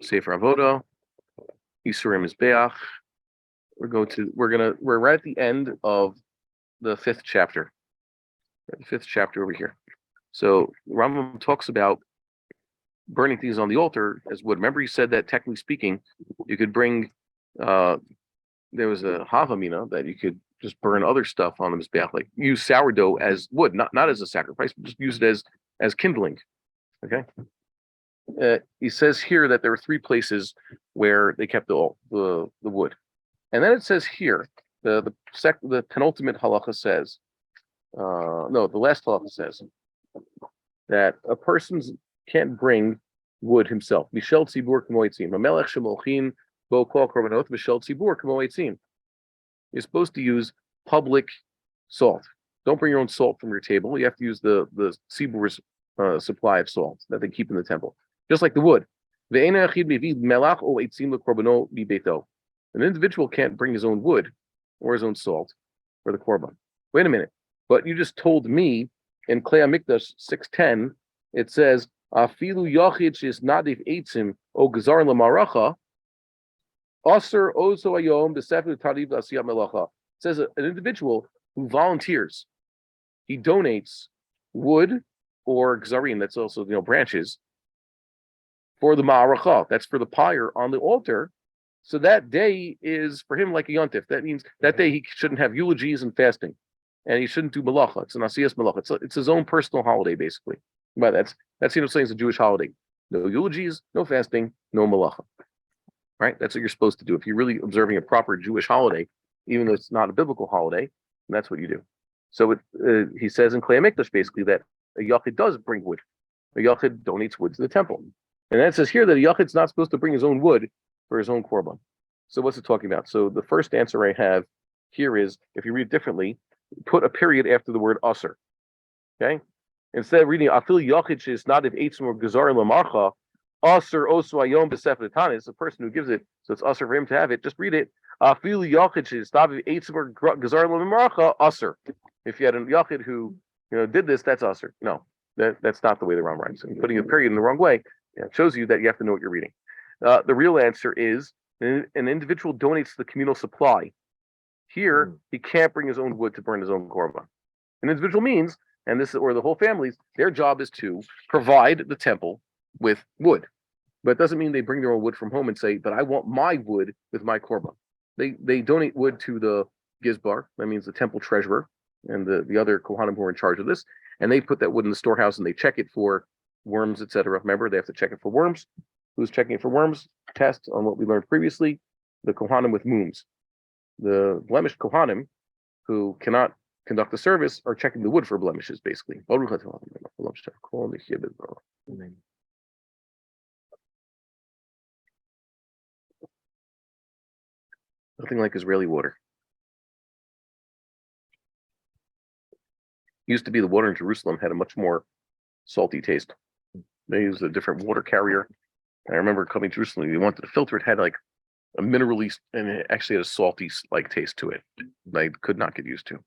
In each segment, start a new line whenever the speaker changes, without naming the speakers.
Sefer Avoda, Issurei Mizbeach. We're right at the end of the fifth chapter. The fifth chapter over here. So Rambam talks about burning things on the altar as wood. Remember, he said that technically speaking, you could bring. There was a havamina that you could just burn other stuff on the mizbeach, like use sourdough as wood, not as a sacrifice, but just use it as kindling. Okay. He says here that there were three places where they kept the wood, and then it says here the penultimate halacha says, the last halacha says that a person can't bring wood himself. Mishel tzibur k'mo eitzim. Hamelech shemolchin bo kol korbanot mishel tzibur k'mo eitzim. You're supposed to use public salt. Don't bring your own salt from your table. You have to use the tzibur's supply of salt that they keep in the temple, just like the wood. An individual can't bring his own wood or his own salt for the korban. Wait a minute, but you just told me in Klei HaMikdash 6:10, it says, "Afilu yachid is nadif eitzim o gazar lamaracha, aser ozo ayom b'sefer tariv asiyat melacha." It says an individual who volunteers, he donates wood or gzarim, that's also branches, for the ma'aracha, that's for the pyre on the altar. So that day is for him like a yontif. That means that day he shouldn't have eulogies and fasting, and he shouldn't do malacha. It's an asiyas malacha. It's his own personal holiday, basically. But that's saying it's a Jewish holiday. No eulogies, no fasting, no malacha. Right? That's what you're supposed to do. If you're really observing a proper Jewish holiday, even though it's not a biblical holiday, that's what you do. So he says in Klei HaMikdash basically that a yachid does bring wood. A yachid donates wood to the temple. And then it says here that a yachid's not supposed to bring his own wood for his own korban. So what's it talking about? So the first answer I have here is, if you read it differently, put a period after the word aser. Okay? Instead of reading afil yachid is not if eitzim or gazar lamarcha, aser osu ayom b'sefer tanis, the person who gives it, so it's aser for him to have it, just read it. Afil yachid is not if eitzim or gazar lamarcha, aser. If you had a yachid who did this, that's aser. No, that's not the way the Rambam writes. And putting a period in the wrong way, it shows you that you have to know what you're reading. The real answer is an individual donates the communal supply. Here, he can't bring his own wood to burn his own korban. An individual means, and this is or the whole family's, their job is to provide the temple with wood. But it doesn't mean they bring their own wood from home and say, but I want my wood with my korban. They donate wood to the gizbar, that means the temple treasurer, and the other kohanim who are in charge of this, and they put that wood in the storehouse and they check it for worms, etc. Remember, they have to check it for worms. Who's checking it for worms? Test on what we learned previously, the kohanim with moons. The blemished kohanim who cannot conduct the service are checking the wood for blemishes, basically. Nothing like Israeli water. Used to be the water in Jerusalem had a much more salty taste. They used a different water carrier. I remember coming to Jerusalem, they wanted to filter it, had like a minerally, and it actually had a salty taste to it. I could not get used to.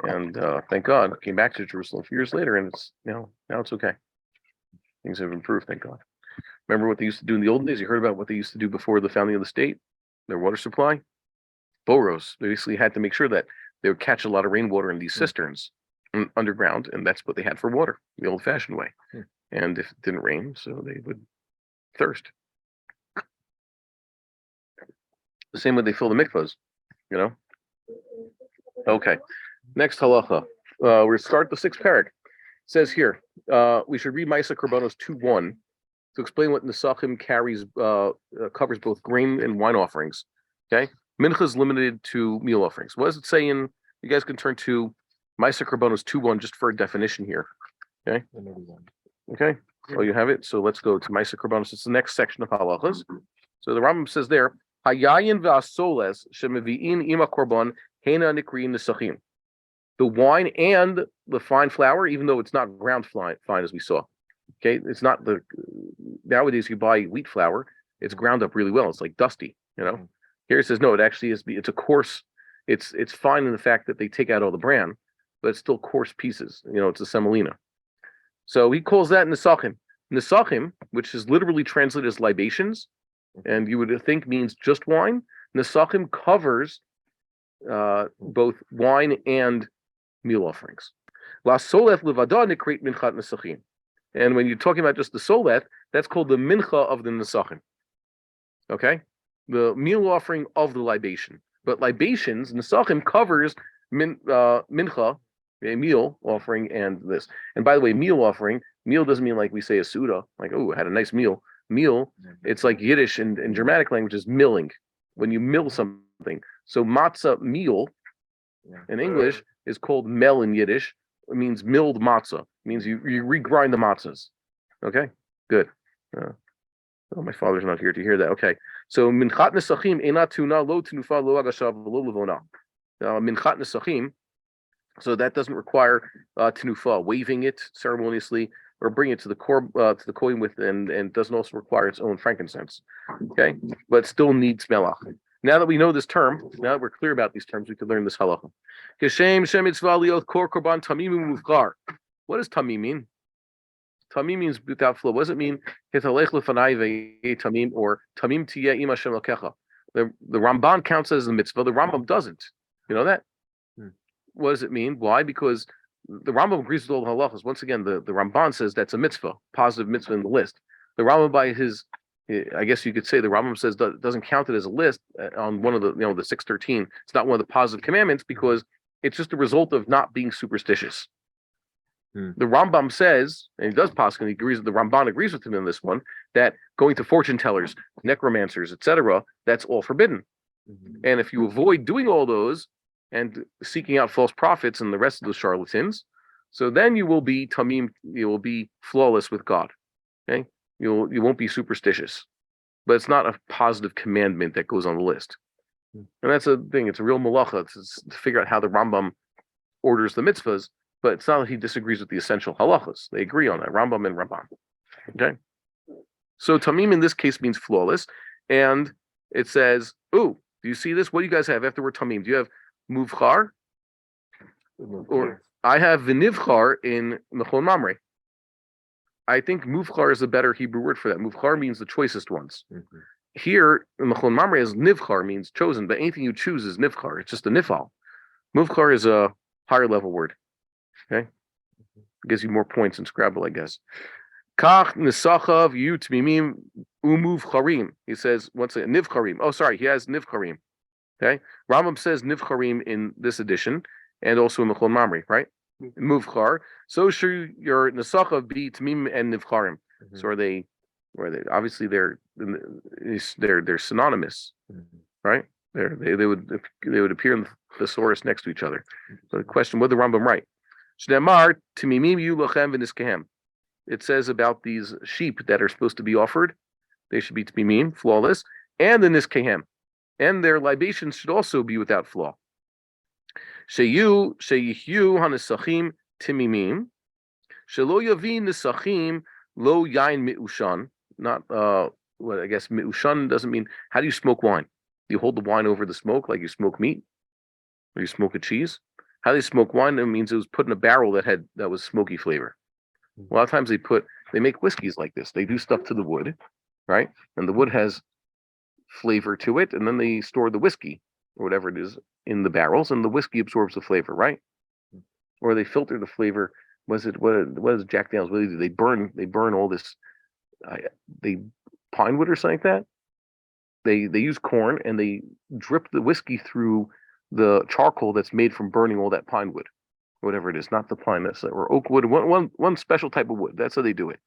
And thank God, I came back to Jerusalem a few years later, and it's now it's okay. Things have improved, thank God. Remember what they used to do in the old days? You heard about what they used to do before the founding of the state, their water supply? Boros. They basically had to make sure that they would catch a lot of rainwater in these cisterns underground, and that's what they had for water, the old-fashioned way. And if it didn't rain, so they would thirst. The same way they fill the mikvahs, Okay. Next halacha. We'll start the sixth parak. It says here, we should read Ma'aseh Korbanos 2:1 to explain what Nesachim covers both grain and wine offerings. Okay? Mincha is limited to meal offerings. What does it say in, you guys can turn to Ma'aseh Korbanos 2:1 just for a definition here. Okay? Okay? Oh, you have it? So let's go to Ma'aseh Korbanos. It's the next section of halachas. So the Rambam says there, Hayayin v'asoles shemevi'in ima korban hena nikriin nesachim. The wine and the fine flour, even though it's not ground fine as we saw. Okay, it's not nowadays you buy wheat flour, it's ground up really well. It's like dusty, Here it says no, it actually is. It's a coarse. It's fine in the fact that they take out all the bran, but it's still coarse pieces. It's a semolina. So he calls that nesachim. Nesachim, which is literally translated as libations, and you would think means just wine. Nesachim covers both wine and meal offerings. La soleth levada nekret minchat nesachim. And when you're talking about just the soleth, that's called the mincha of the nesachim. Okay? The meal offering of the libation. But libations, nesachim covers mincha, a meal offering, and this. And by the way, meal offering, meal doesn't mean like we say a suda, like, oh, I had a nice meal. Meal, it's like Yiddish and Germanic language is milling. When you mill something. So matzah meal in English is called mel in Yiddish. It means milled matzah. It means you regrind the matzahs. Okay, good. Oh, my father's not here to hear that. Okay, so minchat nesachim ena tuna lo tenufa lo agashav lo levona. Minchat nesachim, so that doesn't require tenufa, waving it ceremoniously or bring it to the kohen with, and doesn't also require its own frankincense. Okay, but still needs melach. Now that we know this term, now that we're clear about these terms, we can learn this halacha. What does tamim mean? Tamim means without flow. What does it mean? Or tamim tiye ima shem lokecha. The Ramban counts as a mitzvah. The Rambam doesn't. You know that? What does it mean? Why? Because the Rambam agrees with all the halachas. Once again, the Ramban says that's a mitzvah, positive mitzvah in the list. The Rambam, by his, I guess you could say, the Rambam says doesn't count it as a list on one of the, the 613. It's not one of the positive commandments because it's just a result of not being superstitious. The Rambam says, and he does paskin, he agrees. The Ramban agrees with him in this one, that going to fortune tellers, necromancers, etc., that's all forbidden. And if you avoid doing all those and seeking out false prophets and the rest of those charlatans, so then you will be tamim, you will be flawless with God. Okay, you won't be superstitious, but it's not a positive commandment that goes on the list. And that's a thing. It's a real malacha to figure out how the Rambam orders the mitzvahs. But it's not that he disagrees with the essential halachas. They agree on that, Rambam and Rambam. Okay? So tamim in this case means flawless. And it says, do you see this? What do you guys have after we're tamim? Do you have muvchar? Or I have vinivchar in Machon Mamre. I think muvchar is a better Hebrew word for that. Muvchar means the choicest ones. Here, Machon Mamre is nivchar, means chosen, but anything you choose is nivchar. It's just a nifal. Muvchar is a higher level word. Okay, gives you more points in Scrabble, I guess. Kach nisachav yu tmimim umuv charim. He says once again niv charim. Oh, sorry, he has niv charim. Okay, Rambam says niv charim in this edition and also in Machon Mamre, right? Muvchar. So should your nisachav be tmim and niv charim. So are they? Obviously they're synonymous, right? They would appear in the thesaurus next to each other. So the question: what did the Rambam write? It says about these sheep that are supposed to be offered, they should be tmimim, flawless, and the niskehem, and their libations should also be without flaw. Sheyihyu hanisachim timimim, shelo yavi nisachim lo yain mi'ushan. Not what I guess mi'ushan doesn't mean. How do you smoke wine? Do you hold the wine over the smoke like you smoke meat, or you smoke a cheese? How they smoke wine, it means it was put in a barrel that was smoky flavor. A lot of times they make whiskeys like this. They do stuff to the wood, right? And the wood has flavor to it, and then they store the whiskey or whatever it is in the barrels, and the whiskey absorbs the flavor, right? Or they filter the flavor. What is Jack Daniels? What do they do? They burn all this pine wood or something like that. They use corn and they drip the whiskey through the charcoal that's made from burning all that pine wood, whatever it is, not the pine, or oak wood, one special type of wood. That's how they do it.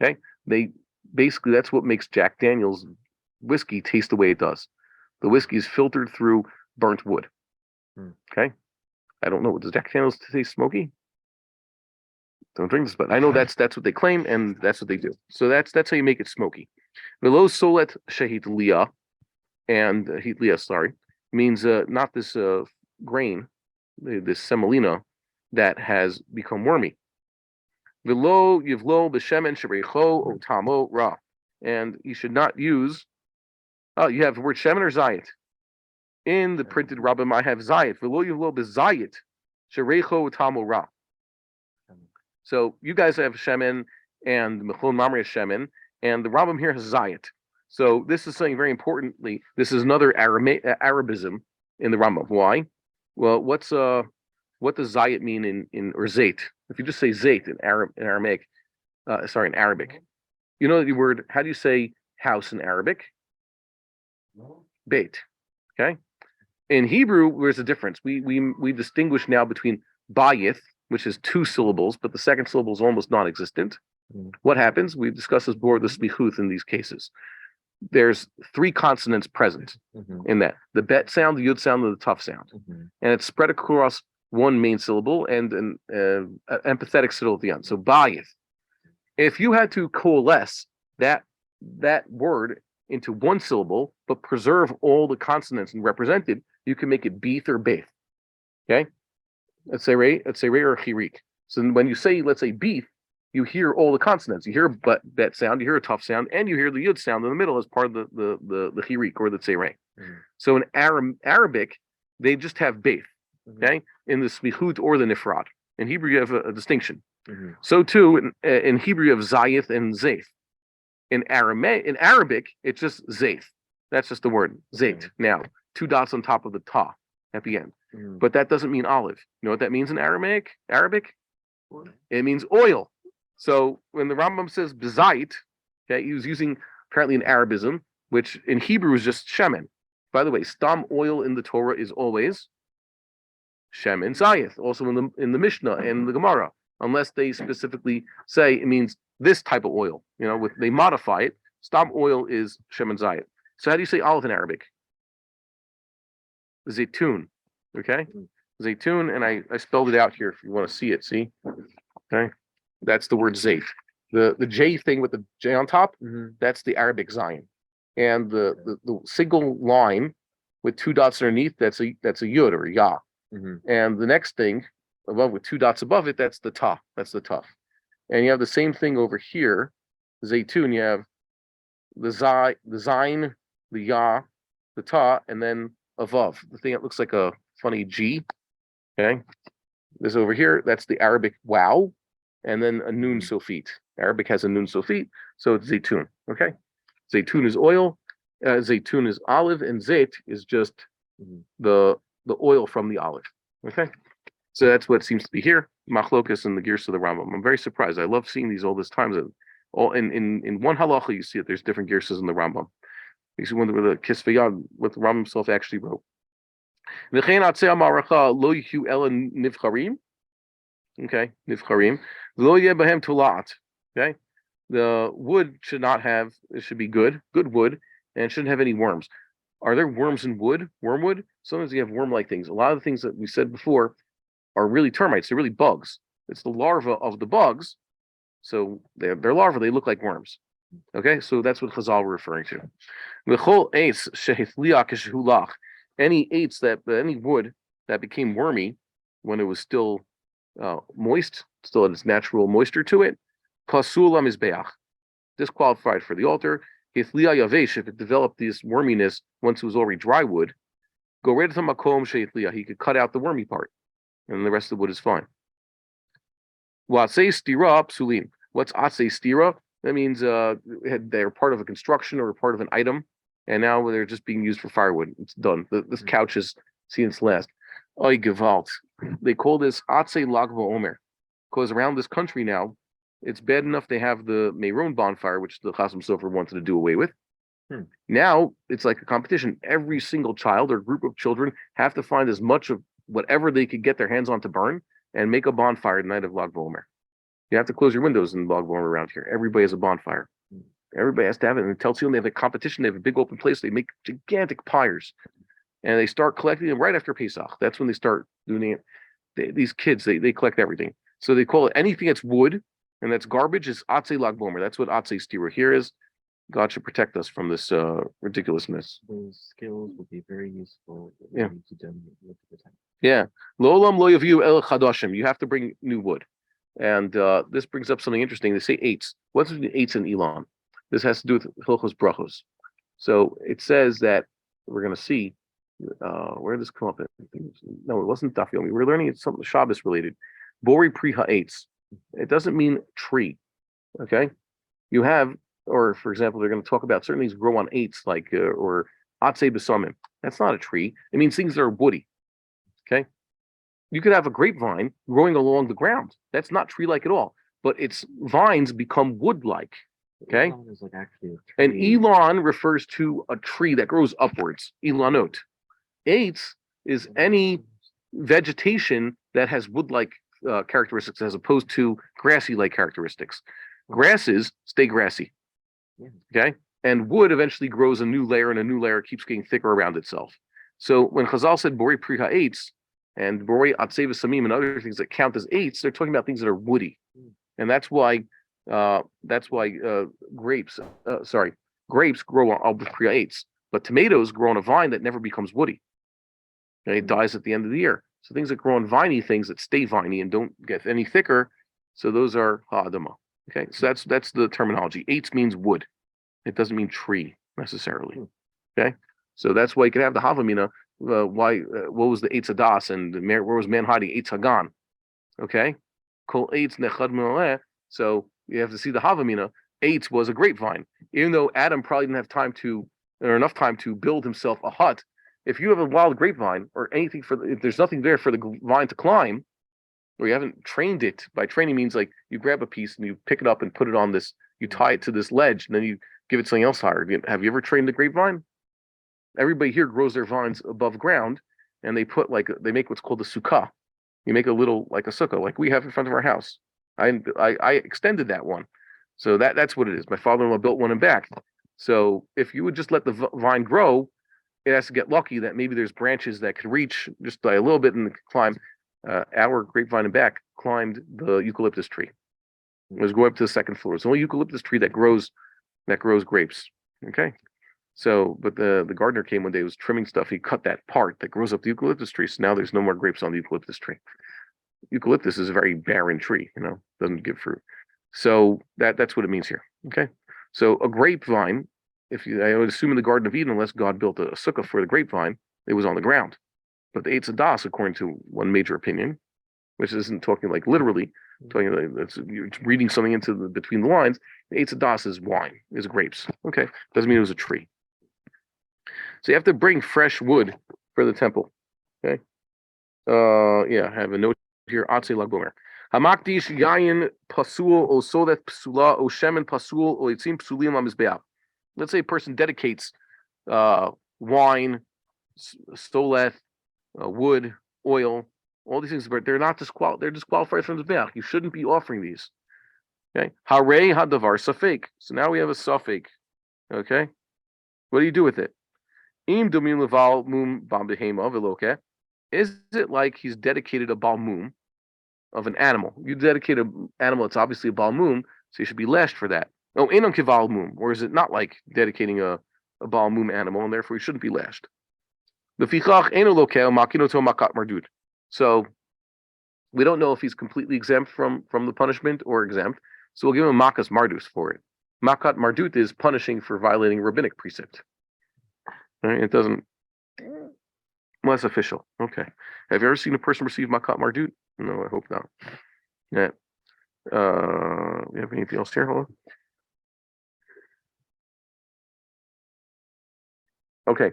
Okay, that's what makes Jack Daniel's whiskey taste the way it does. The whiskey is filtered through burnt wood. Okay, I don't know. Does Jack Daniel's taste smoky? Don't drink this, but I know that's what they claim, and that's what they do. So that's how you make it smoky. Velo solet shehit liah, and heat liah, sorry, means not this grain, this semolina that has become wormy. Velo yivlo b'shemen shereicho otamo ra, and you should not use. Oh, you have the word shemen or zayit in the printed Rambam. I have zayit. Velo yivlo b'zayit shereicho otamo ra. So you guys have shemen, and Mechon Mamre Shemen, and the Rambam here has Zayit. So this is something very importantly. This is another Arabism in the Rambam. Why? Well, what does Zayit mean in or Zait? If you just say Zait in Aramaic, in Arabic, you know the word. How do you say house in Arabic? Beit. Okay. In Hebrew, there's a difference. We distinguish now between bayith, which is two syllables, but the second syllable is almost non-existent. What happens? We discussed this before, the smichut in these cases. There's three consonants present in that: the bet sound, the yud sound, and the tough sound, and it's spread across one main syllable and an empathetic syllable at the end. So bayith. If you had to coalesce that word into one syllable, but preserve all the consonants and represented, you can make it beith or beith. Okay? Let's say ray or chirik. So when you say, let's say beith, you hear all the consonants. You hear a bet sound, you hear a tough sound, and you hear the yud sound in the middle as part of the chirik or the tzerei. So in Arabic, they just have beith. Okay? In the smichut or the nifrad. In Hebrew, you have a distinction. So too, in Hebrew, you have zayith and zayth. In Arabic, it's just zayth. That's just the word zayt. Now, two dots on top of the ta at the end. But that doesn't mean olive. You know what that means in Arabic? It means oil. So when the Rambam says bezayit, okay, he was using apparently an Arabism, which in Hebrew is just shemen. By the way, stam oil in the Torah is always shemen zayith. Also in the Mishnah and the Gemara, unless they specifically say it means this type of oil. You know, they modify it. Stam oil is shemen zayit. So how do you say olive in Arabic? Zaytun. Okay, zaytun, and I spelled it out here if you want to see it. See, okay, that's the word zayt. The J thing with the J on top, that's the Arabic zayin, and the single line with two dots underneath, that's a yud or a ya, and the next thing above with two dots above it, that's the ta. That's the taf. And you have the same thing over here, zaytun. You have the zayin, the ya, the ta, and then above the thing that looks like a funny G. Okay, this over here, that's the Arabic wow, and then a nun sofit. Arabic has a nun sofit, so it's zaytun. Okay, zaytun is oil, zaytun is olive, and zayt is just the oil from the olive. Okay, so that's what seems to be here. Machlokas and the gears of the Rambam. I'm very surprised. I love seeing these all this time. All in one halacha, you see it. There's different gears in the Rambam. You see one with the Kisvayad, what the Rambam himself actually wrote. Okay, nivcharim. Okay, the wood should not have. It should be good wood, and it shouldn't have any worms. Are there worms in wood? Wormwood? Sometimes you have worm-like things. A lot of the things that we said before are really termites. They're really bugs. It's the larva of the bugs. So they're larvae. They look like worms. Okay, so that's what Chazal were referring to. Any wood that became wormy when it was still moist, still had its natural moisture to it, pasul Mizbeach, disqualified for the altar. If it developed this worminess once it was already dry wood, go right to makom sheitliya. He could cut out the wormy part, and the rest of the wood is fine. Watzei stira psulim. What's atzei stira? That means they're part of a construction or part of an item, and now they're just being used for firewood. It's done. This couch has seen its last. Oy gewalt. They call this atzei lag v'omer, because around this country now, it's bad enough they have the Meron bonfire, which the Chasam Sofer wanted to do away with. Now it's like a competition. Every single child or group of children have to find as much of whatever they could get their hands on to burn and make a bonfire the night of Lag BaOmer. You have to close your windows in Lag BaOmer around here. Everybody has a bonfire. Everybody has to have it. And it tells you they have a competition. They have a big open place. They make gigantic pyres. And they start collecting them right after Pesach. That's when they start doing it. These kids, they collect everything. So they call it anything that's wood and that's garbage is Atzei Lag BaOmer. That's what Atzei Stira here is. God should protect us from this ridiculousness.
Those skills would be very useful.
Yeah.
To
yeah. Lo'olam lo yaviu el chadashim. You have to bring new wood. And this brings up something interesting. They say eights. What's the eights in Elon? This has to do with Hilchos Brachos. So it says that we're going to see where did this come up? No, it wasn't Daf Yomi. We're learning it's something Shabbos related. Bori pri ha'etz. It doesn't mean tree. Okay, you have, or for example, they're going to talk about certain things grow on eights, like or atse besomim. That's not a tree. It means things that are woody. Okay, you could have a grapevine growing along the ground. That's not tree-like at all, but its vines become wood-like. Okay,
Elon is like actually a
and
tree.
Elon refers to a tree that grows upwards. Elanot. Eights is any vegetation that has wood-like characteristics as opposed to grassy-like characteristics. Grasses stay grassy.
Yeah.
Okay, and wood eventually grows a new layer, and a new layer keeps getting thicker around itself. So when Chazal said Bori Pri Ha'etz and Bori Atzeva Samim and other things that count as eights, they're talking about things that are woody, and that's why grapes grow on Pri Ha'etz, but tomatoes grow on a vine that never becomes woody. And it dies at the end of the year. So things that grow on viney, things that stay viney and don't get any thicker, so those are ha'adama. Okay, so that's the terminology. Eights means wood. It doesn't mean tree necessarily. Okay, so that's why you could have the havamina. What was the Eitz Hadas and where was man hiding Eitz Hagan? Okay, kol Eitz nechad me'oleh. So you have to see the havamina. Eitz was a grapevine, even though Adam probably didn't have time to or enough time to build himself a hut. If you have a wild grapevine or anything if there's nothing there for the vine to climb, or you haven't trained it. By training means like you grab a piece and you pick it up and put it on this. You tie it to this ledge, and then you give it something else higher. Have you ever trained the grapevine? Everybody here grows their vines above ground, and they make what's called a sukkah. You make a little like a sukkah, like we have in front of our house. I extended that one, so that's what it is. My father-in-law built one in back. So if you would just let the vine grow, it has to get lucky that maybe there's branches that could reach just by a little bit and climb. Our grapevine in back climbed the eucalyptus tree. It was going up to the second floor. It's the only eucalyptus tree that grows grapes. Okay. So, but the gardener came one day, was trimming stuff. He cut that part that grows up the eucalyptus tree. So now there's no more grapes on the eucalyptus tree. Eucalyptus is a very barren tree, doesn't give fruit. So that's what it means here. Okay. So a grapevine, I would assume in the Garden of Eden, unless God built a sukkah for the grapevine, it was on the ground. But the Eitz Hadas, according to one major opinion, which isn't talking like literally, talking like you're reading something into between the lines. The Eitz Hadas is wine, is grapes. Okay, doesn't mean it was a tree. So you have to bring fresh wood for the temple. Okay. I have a note here. Atze Lag Hamakdish yayin pasul o sodet psula o shemen pasul o itzim psulim lamizbeach. Let's say a person dedicates wine, stoleth, wood, oil, all these things, but they're not they're disqualified from the Mizbeach. You shouldn't be offering these. Okay. Harei hadavar safek. So now we have a safek. Okay. What do you do with it? Im domin leval mum bambehema veloke. Is it like he's dedicated a balmum of an animal? You dedicate an animal, it's obviously a balmum, so you should be lashed for that. No, enam kival mum. Or is it not like dedicating a balmum animal, and therefore you shouldn't be lashed? So we don't know if he's completely exempt from the punishment or exempt. So we'll give him a makas mardus for it. Makat mardut is punishing for violating rabbinic precept. Right? It doesn't. Well, that's official. Okay. Have you ever seen a person receive makat mardut? No, I hope not. Yeah. We have anything else here? Hold on. Okay.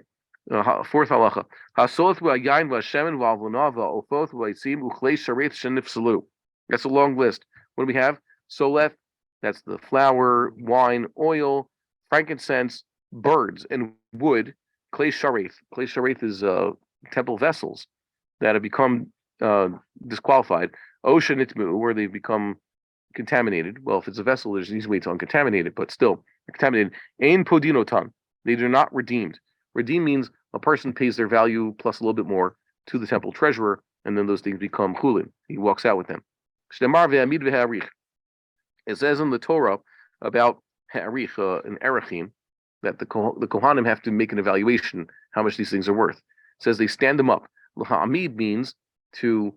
Fourth halacha. Hasoth v'ayayin v'ashemen v'alvuna v'ofoth v'aitzim uchlei shareth shenifsalu. That's a long list. What do we have? Soleth, that's the flour, wine, oil, frankincense, birds, and wood. Klei shareth. Klei shareth is temple vessels that have become disqualified. Osha nitmu, where they've become contaminated. Well, if it's a vessel, there's an easy way to uncontaminate it, but still contaminated. Ein podinotan. They are not redeemed. Redeem means a person pays their value plus a little bit more to the temple treasurer, and then those things become chulin. He walks out with them. It says in the Torah about ha'arich and erechim that the Kohanim have to make an evaluation how much these things are worth. It says they stand them up. La'amid means to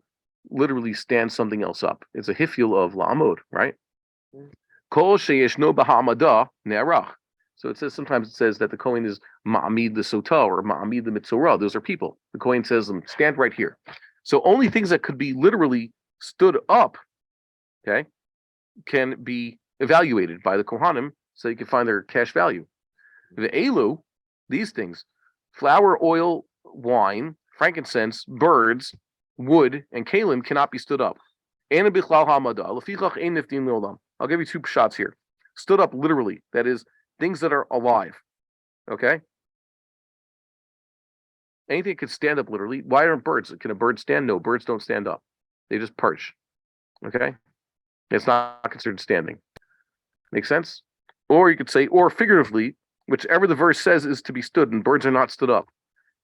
literally stand something else up. It's a hifyul of la'amod, right? Kol sheyeshno b'ha'amada ne'arach. So sometimes it says that the Kohen is ma'amid the sotah or ma'amid the mitzorah. Those are people. The Kohen says stand right here. So only things that could be literally stood up, okay, can be evaluated by the Kohanim so you can find their cash value. The elu, these things, flour, oil, wine, frankincense, birds, wood, and kalim cannot be stood up. I'll give you two shots here. Stood up literally, that is, things that are alive. Okay? Anything could stand up literally. Why aren't birds? Can a bird stand? No, birds don't stand up. They just perch. Okay? It's not considered standing. Make sense? Or you could say, or figuratively, whichever the verse says is to be stood, and birds are not stood up.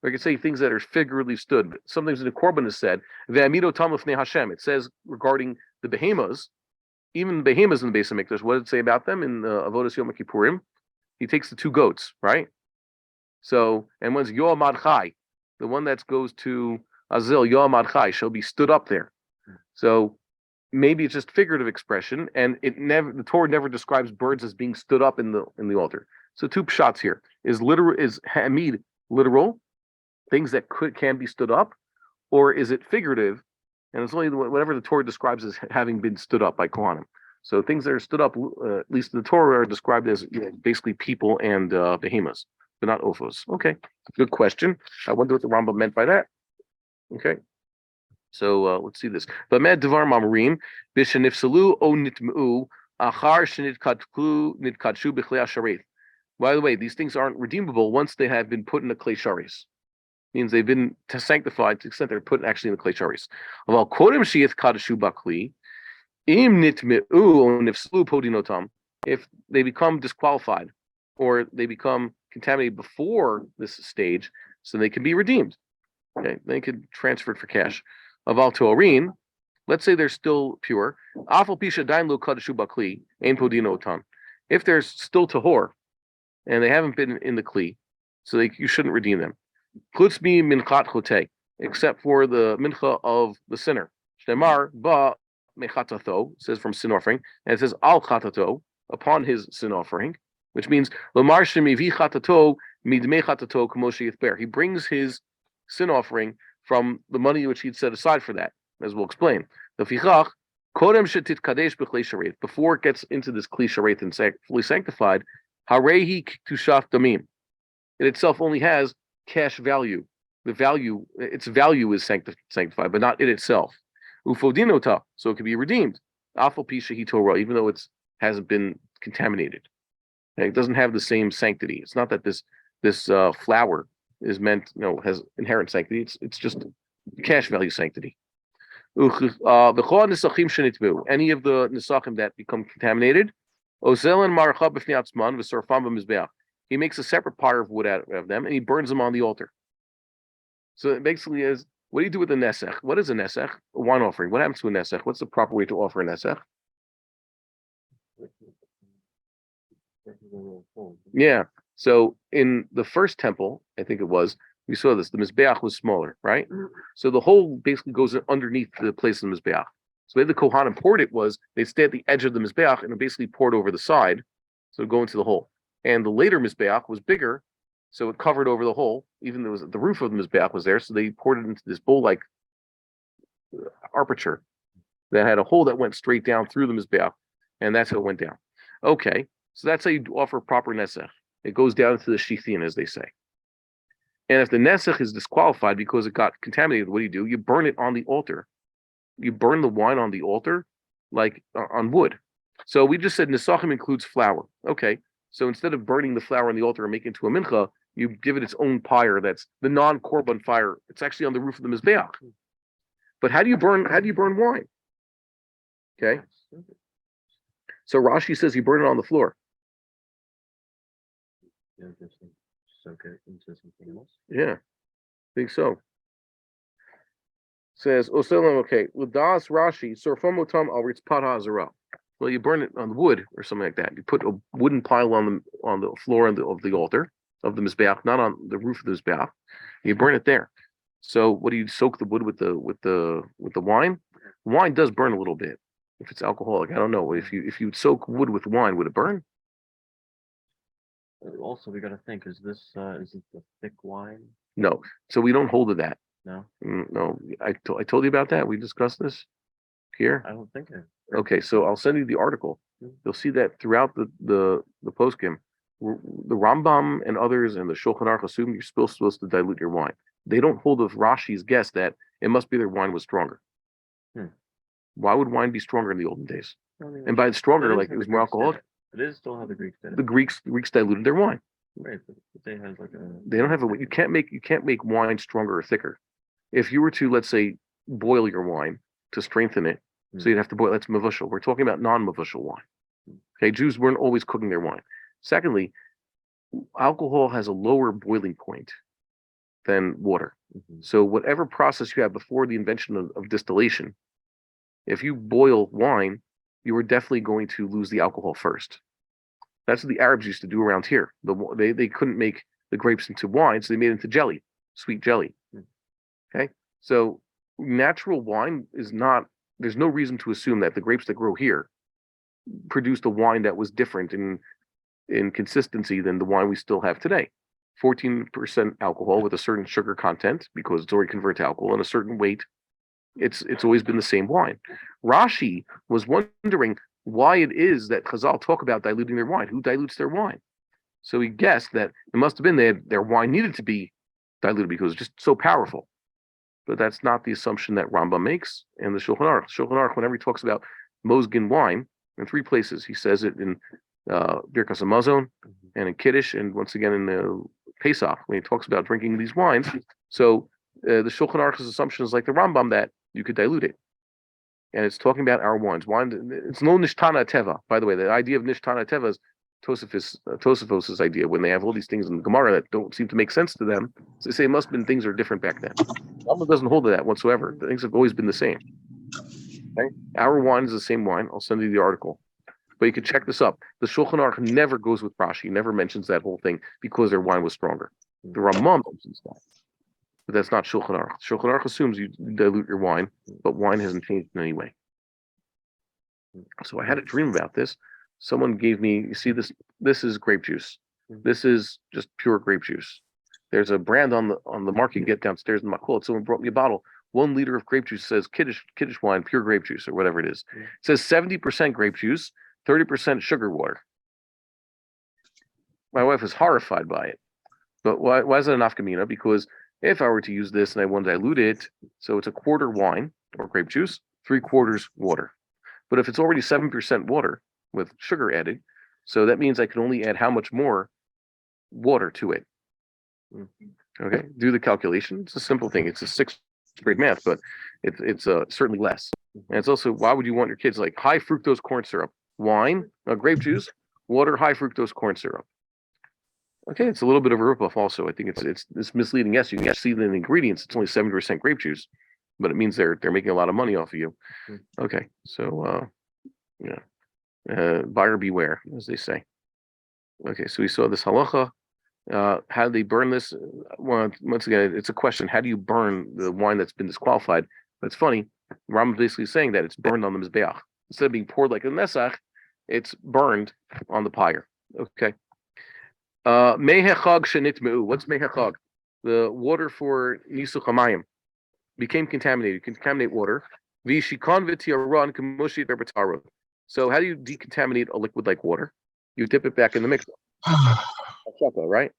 Or you could say things that are figuratively stood. Sometimes in the Korban is said, Ve'amido tamufnei Hashem. It says regarding the behemoths, even the behemoths in the base of Mikdash, what did it say about them in Avodas Yom Kippurim? He takes the two goats, right? So, and one's Yoamad Chai, the one that goes to Azil, Yoamad Chai, shall be stood up there. So maybe it's just figurative expression, and the Torah never describes birds as being stood up in the altar. So two shots here. Is Hamid literal, things that can be stood up, or is it figurative? And it's only whatever the Torah describes as having been stood up by Kohanim. So things that are stood up, at least in the Torah, are described as basically people and behemoths, but not ophos. Okay, good question. I wonder what the Rambam meant by that. Okay, so let's see this. Bamed devar mamarim b'shenifsalu o nitmeu achar shenitkatku nitkatshu b'chlei ashareth. By the way, these things aren't redeemable once they have been put in the klei sharis. Means they've been sanctified to the extent they're put actually in the klei sharis. Aval kodem sheyith kadashu bakli im nitmeu o nifsalu podinotam. If they become disqualified or they become contaminated before this stage, so they can be redeemed. Okay, they could transfer it for cash. Aval to'arin, let's say they're still pure. Afal pisha dain lo kadashu bakli ein podinotam. If they're still tahor and they haven't been in the kli, so you shouldn't redeem them. Chutz mi minchat chote, except for the mincha of the sinner. Shnemar ba mechatato, says from sin offering, and it says al chatato, upon his sin offering, which means lomar shemivi chatato midmei chatato k'moshe yithber. He brings his sin offering from the money which he'd set aside for that, as we'll explain. The fichach kodem shetit kadesh b'klei shareth, before it gets into this kli shareth and fully sanctified, harehi tushaf damim. It itself only has cash value. The value, its value is sanctified, but not it itself. Ufodinota, so it can be redeemed. Afal pisha hi Torah, even though it hasn't been contaminated. And it doesn't have the same sanctity. It's not that this flour is meant, has inherent sanctity. It's just cash value sanctity. Any of the nisachim that become contaminated, he makes a separate pyre of wood out of them and he burns them on the altar. So it basically is, what do you do with a nesech? What is a nesech? A wine offering. What happens to a nesech? What's the proper way to offer a nesech? Yeah. So in the first temple, I think it was, we saw this, the Mizbeach was smaller, right? So the hole basically goes underneath the place of the Mizbeach. So the way the Kohanim poured it was, they'd stay at the edge of the Mizbeach and it basically poured over the side, so it'd go into the hole. And the later Mizbeach was bigger, so it covered over the hole, even though the roof of the Mizbeach was there, so they poured it into this bowl-like aperture that had a hole that went straight down through the Mizbeach, and that's how it went down. Okay, so that's how you offer proper nesech. It goes down to the shithin, as they say. And if the nesech is disqualified because it got contaminated, what do? You burn it on the altar. You burn the wine on the altar, like on wood. So we just said nesachim includes flour. Okay, so instead of burning the flour on the altar and making it into a mincha, you give it its own pyre. That's the non-korban fire. It's actually on the roof of the mizbeach. But how do you burn wine? Okay. So Rashi says you burn it on the floor.
Yeah, just soak it into something else.
Yeah, I think so. Says Oselam, okay, Ladas Rashi, Sorfomotam al Ritzpat Hazara. Well, you burn it on wood or something like that. You put a wooden pile on the floor of the altar of the mizbeach, not on the roof of the mizbeach. You burn it there. So what do you soak the wood with the wine? Wine does burn a little bit if it's alcoholic. I don't know. If you soak wood with wine, would it burn?
Also, we got to think: is it the thick wine?
No. So we don't hold to that.
No.
No. I told you about that. We discussed this here.
I don't think it.
Okay, so I'll send you the article. You'll see that throughout the poskim, the Rambam and others and the Shulchan Aruch assume you're supposed to dilute your wine. They don't hold of Rashi's guess that it must be their wine was stronger. Why would wine be stronger in the olden days? And by stronger, like it was more alcoholic.
It is still how the Greeks did it.
The Greeks diluted their wine.
Right, but they had like a.
They don't have a. You can't make wine stronger or thicker. If you were to, let's say, boil your wine to strengthen it, so you'd have to boil. That's mavushal. We're talking about non-mavushal wine. Okay, Jews weren't always cooking their wine. Secondly, alcohol has a lower boiling point than water. So whatever process you have before the invention of distillation, if you boil wine, you are definitely going to lose the alcohol first. That's what the Arabs used to do around here. They couldn't make the grapes into wine, so they made it into jelly, sweet jelly. Okay, so natural wine is not. There's no reason to assume that the grapes that grow here produced a wine that was different in consistency than the wine we still have today. 14% alcohol with a certain sugar content because it's already converted to alcohol and a certain weight. It's always been the same wine. Rashi was wondering why it is that Chazal talk about diluting their wine. Who dilutes their wine? So he guessed that it must have been their wine needed to be diluted because it's just so powerful. But that's not the assumption that Rambam makes in the Shulchan Aruch. Shulchan Aruch, whenever he talks about Mosgin wine, in 3 places, he says it in Birkas Hamazon and in Kiddush, and once again in Pesach, when he talks about drinking these wines. So the Shulchan Aruch's assumption is like the Rambam that you could dilute it. And it's talking about our wines. Wine, it's no Nishtana Teva. By the way, the idea of Nishtana Teva is Tosafos' idea when they have all these things in the Gemara that don't seem to make sense to them. So they say it must have been things are different back then. Rambam doesn't hold to that whatsoever. The things have always been the same. Okay? Our wine is the same wine. I'll send you the article. But you can check this up. The Shulchan Aruch never goes with Rashi, never mentions that whole thing because their wine was stronger. The Rambam mentions that. But that's not Shulchan Aruch. Shulchan Aruch assumes you dilute your wine, but wine hasn't changed in any way. So I had a dream about this. Someone gave me, you see this is grape juice. This is just pure grape juice. There's a brand on the market you get downstairs in Machon. Someone brought me a bottle. 1 liter of grape juice says Kiddush wine, pure grape juice, or whatever it is. It says 70% grape juice, 30% sugar water. My wife is horrified by it. But why is it a nafkamina? Because if I were to use this and I want to dilute it, so it's a quarter wine or grape juice, 3/4 water. But if it's already 7% water with sugar added, so that means I can only add how much more water to it. Okay, do the calculation. It's a simple thing. It's a 6th grade math, but it's certainly less. And it's also, why would you want your kids like high fructose corn syrup, wine, grape juice, water, high fructose corn syrup? Okay, it's a little bit of a ripoff. Also, I think it's misleading. Yes, you can see the ingredients. It's only 70% grape juice, but it means they're making a lot of money off of you. Okay, so buyer beware, as they say. Okay, so we saw this halacha. How do they burn this? Once again, it's a question. How do you burn the wine that's been disqualified? But it's funny. Rambam basically saying that it's burned on the Mizbeach. Instead of being poured like a nesach, it's burned on the pyre. Okay. Mehechag shenitmeu. What's mehechag? The water for nisuch hamayim became contaminated. You contaminate water. V'shikon v'tiaron k'moshi derbataro. So how do you decontaminate a liquid like water? You dip it back in the mixer. Hashaka, right?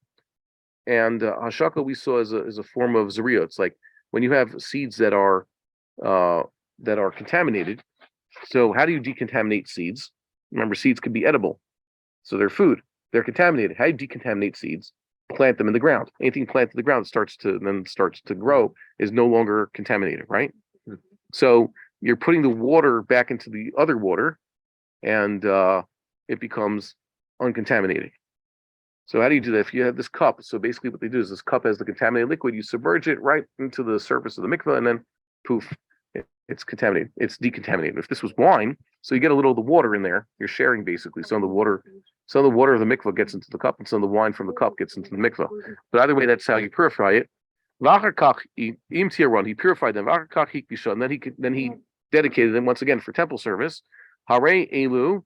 And hashaka we saw is a form of zaria. It's like when you have seeds that are contaminated. So how do you decontaminate seeds? Remember, seeds can be edible, so they're food. They're contaminated. How do you decontaminate seeds? Plant them in the ground. Anything planted in the ground starts to grow is no longer contaminated, right? So you're putting the water back into the other water, and it becomes uncontaminated. So how do you do that? If you have this cup, so basically what they do is this cup has the contaminated liquid, you submerge it right into the surface of the mikveh, and then poof, it's contaminated. It's decontaminated. If this was wine, so you get a little of the water in there, you're sharing basically. Some of the water of the mikveh gets into the cup, and some of the wine from the cup gets into the mikveh. But either way, that's how you purify it. He purified them, and then he dedicated them once again for temple service. Hare elu,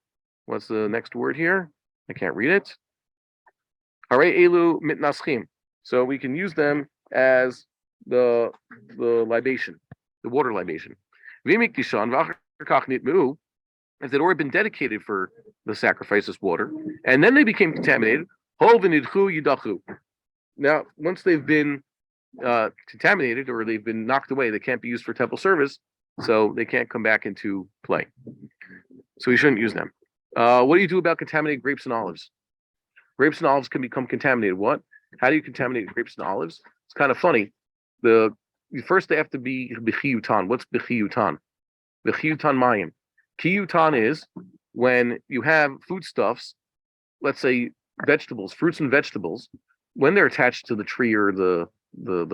what's the next word here? I can't read it. Hare elu mitnaschim. So we can use them as the libation, the water libation. if they'd already been dedicated for the sacrifice as water, and then they became contaminated. Now, once they've been contaminated or they've been knocked away, they can't be used for temple service, so they can't come back into play. So we shouldn't use them. What do you do about contaminated grapes and olives? Grapes and olives can become contaminated. What? How do you contaminate grapes and olives? It's kind of funny. First they have to be b'chiyutan. What's b'chiyutan? B'chiyutan mayim. Kiyutan is when you have foodstuffs, let's say vegetables, fruits and vegetables, when they're attached to the tree or the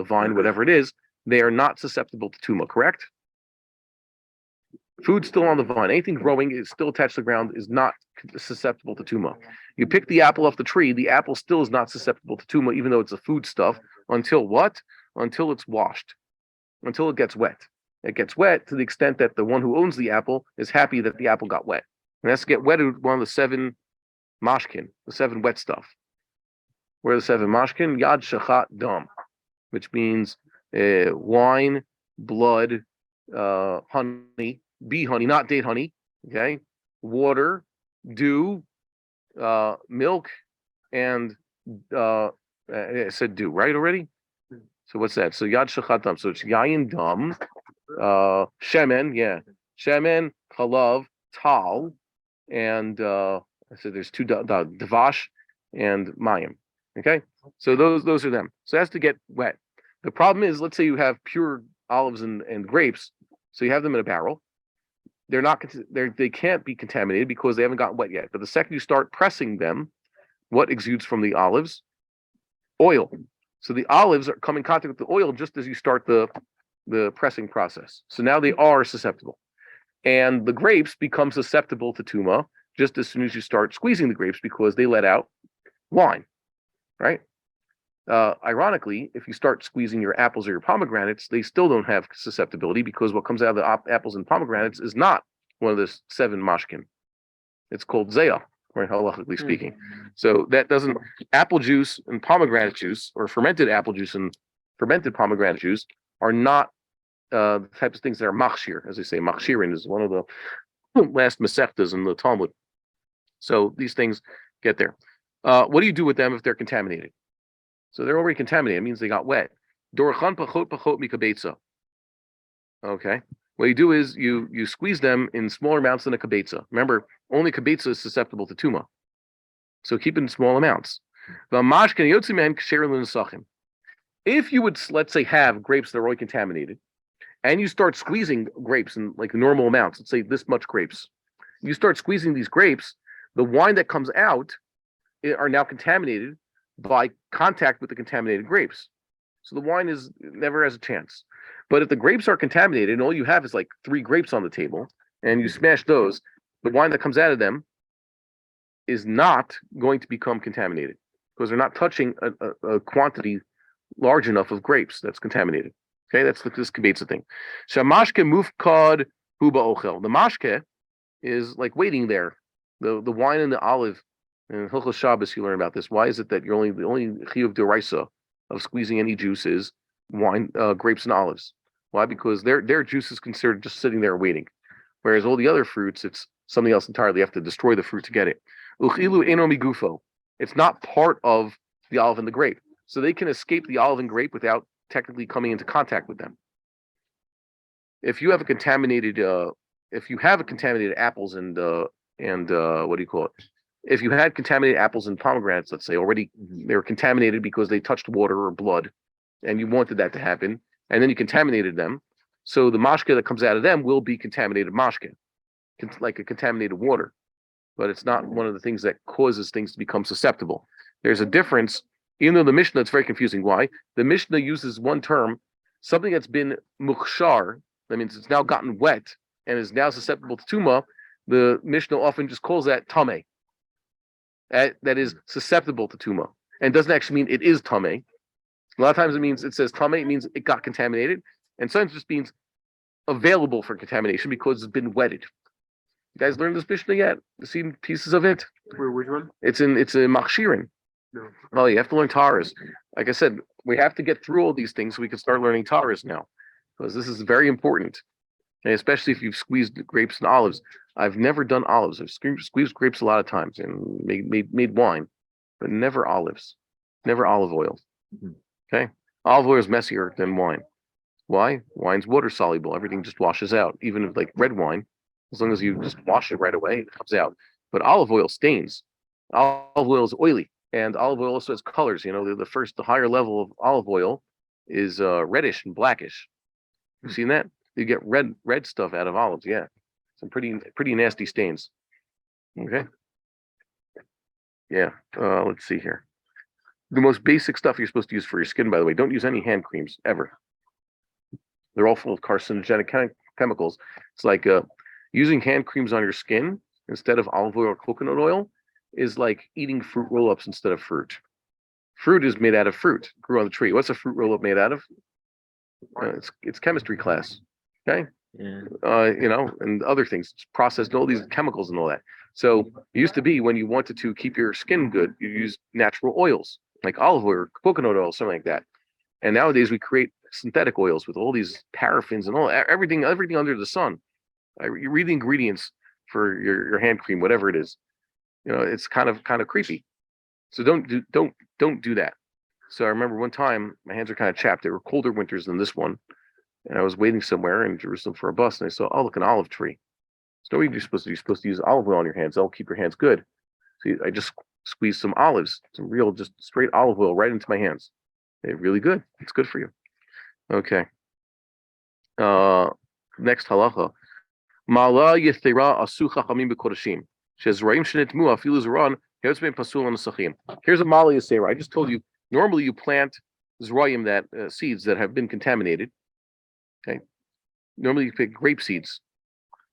vine, whatever it is, they are not susceptible to tuma, correct? Food still on the vine, anything growing is still attached to the ground is not susceptible to tuma. You pick the apple off the tree, the apple still is not susceptible to tuma, even though it's a food stuff, until what? Until it's washed, until it gets wet. It gets wet to the extent that the one who owns the apple is happy that the apple got wet. And that's to get wet with one of the 7 mashkin, the 7 wet stuff. Where are the 7 mashkin? Yad shachat dam, which means wine, blood, honey, bee honey, not date honey, okay, water, dew, milk, and I said dew, right already? So what's that? So yad shachat dam. So it's yayin dam, shemen, yeah, shemen, halav, tal, and I said there's 2 davash and mayim. Okay, so those are them. So it has to get wet. The problem is, let's say you have pure olives and grapes, so you have them in a barrel. They can't be contaminated because they haven't gotten wet yet. But the second you start pressing them, what exudes from the olives? Oil. So the olives come in contact with the oil just as you start the pressing process. So now they are susceptible. And the grapes become susceptible to tuma just as soon as you start squeezing the grapes because they let out wine, right? Ironically, if you start squeezing your apples or your pomegranates, they still don't have susceptibility because what comes out of the apples and pomegranates is not one of the 7 mashkin. It's called zayah, right, halachically speaking. So that doesn't, apple juice and pomegranate juice, or fermented apple juice and fermented pomegranate juice, are not the types of things that are machshir, as they say. Machshirin is one of the last masechtas in the Talmud. So these things get there. What do you do with them if they're contaminated? So they're already contaminated. It means they got wet. Dorachan pachot pachot mikabetza. Okay. What you do is you squeeze them in smaller amounts than a kabetza. Remember, only kabetza is susceptible to tuma. So keep it in small amounts. If you would, let's say, have grapes that are already contaminated, and you start squeezing grapes in like normal amounts, let's say this much grapes, you start squeezing these grapes, the wine that comes out are now contaminated by contact with the contaminated grapes. So the wine never has a chance. But if the grapes are contaminated and all you have is like 3 grapes on the table and you smash those, the wine that comes out of them is not going to become contaminated because they're not touching a quantity large enough of grapes that's contaminated. Okay, that's this kibetza thing. Shamashke mufkad huba ochel. The mashke is like waiting there. The wine and the olive. And Hilchot Shabbos, you learn about this. Why is it that the only chiyuv d'oraisa of squeezing any juice is wine, grapes, and olives? Why? Because their juice is considered just sitting there waiting, whereas all the other fruits, it's something else entirely. You have to destroy the fruit to get it. Uchilu eno migufo. It's not part of the olive and the grape, so they can escape the olive and grape without technically coming into contact with them. If you have contaminated apples and what do you call it? If you had contaminated apples and pomegranates, let's say, already they were contaminated because they touched water or blood, and you wanted that to happen, and then you contaminated them, so the mashke that comes out of them will be contaminated mashke, like a contaminated water, but it's not one of the things that causes things to become susceptible. There's a difference, even though the Mishneh, it's very confusing. Why? The Mishneh uses one term, something that's been mukhshar, that means it's now gotten wet and is now susceptible to tuma. The Mishneh often just calls that tameh. That is susceptible to tuma, and doesn't actually mean it is tameh. A lot of times it says tameh, it means it got contaminated, and sometimes it just means available for contamination because it's been wetted. You guys learned this Mishnah yet? You seen pieces of it?
Which one?
It's in Machshirin.
No.
Oh, you have to learn Taras. Like I said, we have to get through all these things so we can start learning Taras now, because this is very important, and especially if you've squeezed grapes and olives. I've never done olives. I've squeezed grapes a lot of times and made wine, but never olives, never olive oil.
Mhm.
Okay, olive oil is messier than wine. Why? Wine's water soluble. Everything just washes out. Even if like red wine, as long as you just wash it right away, it comes out. But olive oil stains. Olive oil is oily, and olive oil also has colors. The higher level of olive oil is reddish and blackish. You seen that? You get red stuff out of olives. Yeah, some pretty nasty stains. Okay. Yeah. Let's see here. The most basic stuff you're supposed to use for your skin, by the way, don't use any hand creams ever. They're all full of carcinogenic chemicals. It's like using hand creams on your skin instead of olive oil or coconut oil is like eating fruit roll-ups instead of fruit. Fruit is made out of fruit, grew on the tree. What's a fruit roll-up made out of? It's chemistry class. Okay.
Yeah.
And other things, it's processed, all these chemicals and all that. So it used to be when you wanted to keep your skin good, you use natural oils like olive oil or coconut oil, something like that. And nowadays we create synthetic oils with all these paraffins and everything under the sun. You read the ingredients for your hand cream, whatever it is. It's kind of creepy. So don't do that. So I remember one time my hands are kind of chapped. They were colder winters than this one, and I was waiting somewhere in Jerusalem for a bus, and I saw, oh, look, an olive tree. So what are you supposed to do? You're supposed to use olive oil on your hands. That'll keep your hands good. So I just squeezed some olives, some real, just straight olive oil right into my hands. They're really good. It's good for you. Okay. Next halacha. Mala yethera asu chachamim b'kodashim. Shezraim shenitmu afilu zran hetzbein pasul anasachim. Here's a mala yethera. I just told you. Normally, you plant zrayim, that seeds that have been contaminated. Okay. Normally, you pick grape seeds,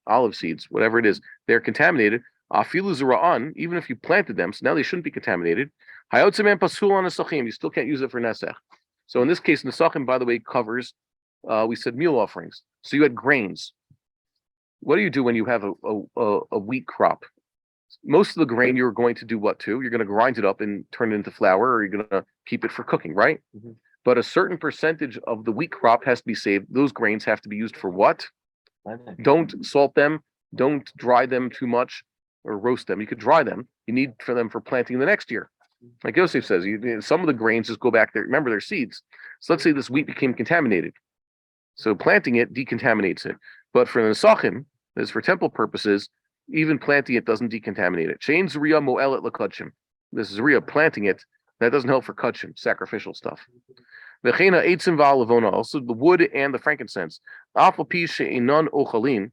olive seeds, whatever it is. They're contaminated. Afilu zra'an, even if you planted them, so now they shouldn't be contaminated. Hayotzemen pasul anasachim. You still can't use it for nesach. So in this case, nesachim, by the way, covers. We said meal offerings. So you had grains. What do you do when you have a wheat crop? Most of the grain you're going to do what to? You're going to grind it up and turn it into flour, or you're going to keep it for cooking, right?
Mm-hmm.
But a certain percentage of the wheat crop has to be saved. Those grains have to be used for what? Don't salt them. Don't dry them too much or roast them. You could dry them. You need for them for planting the next year. Like Yosef says, some of the grains just go back there. Remember, they're seeds. So let's say this wheat became contaminated. So planting it decontaminates it. But for the nesachim, as for temple purposes, even planting it doesn't decontaminate it. Chain zriya mo'elet l'kadshim. This is zriya, planting it, that doesn't help for kachim, sacrificial stuff. V'cheina eitzim va'alavona, also the wood and the frankincense. Afal pi she'inon ochalin,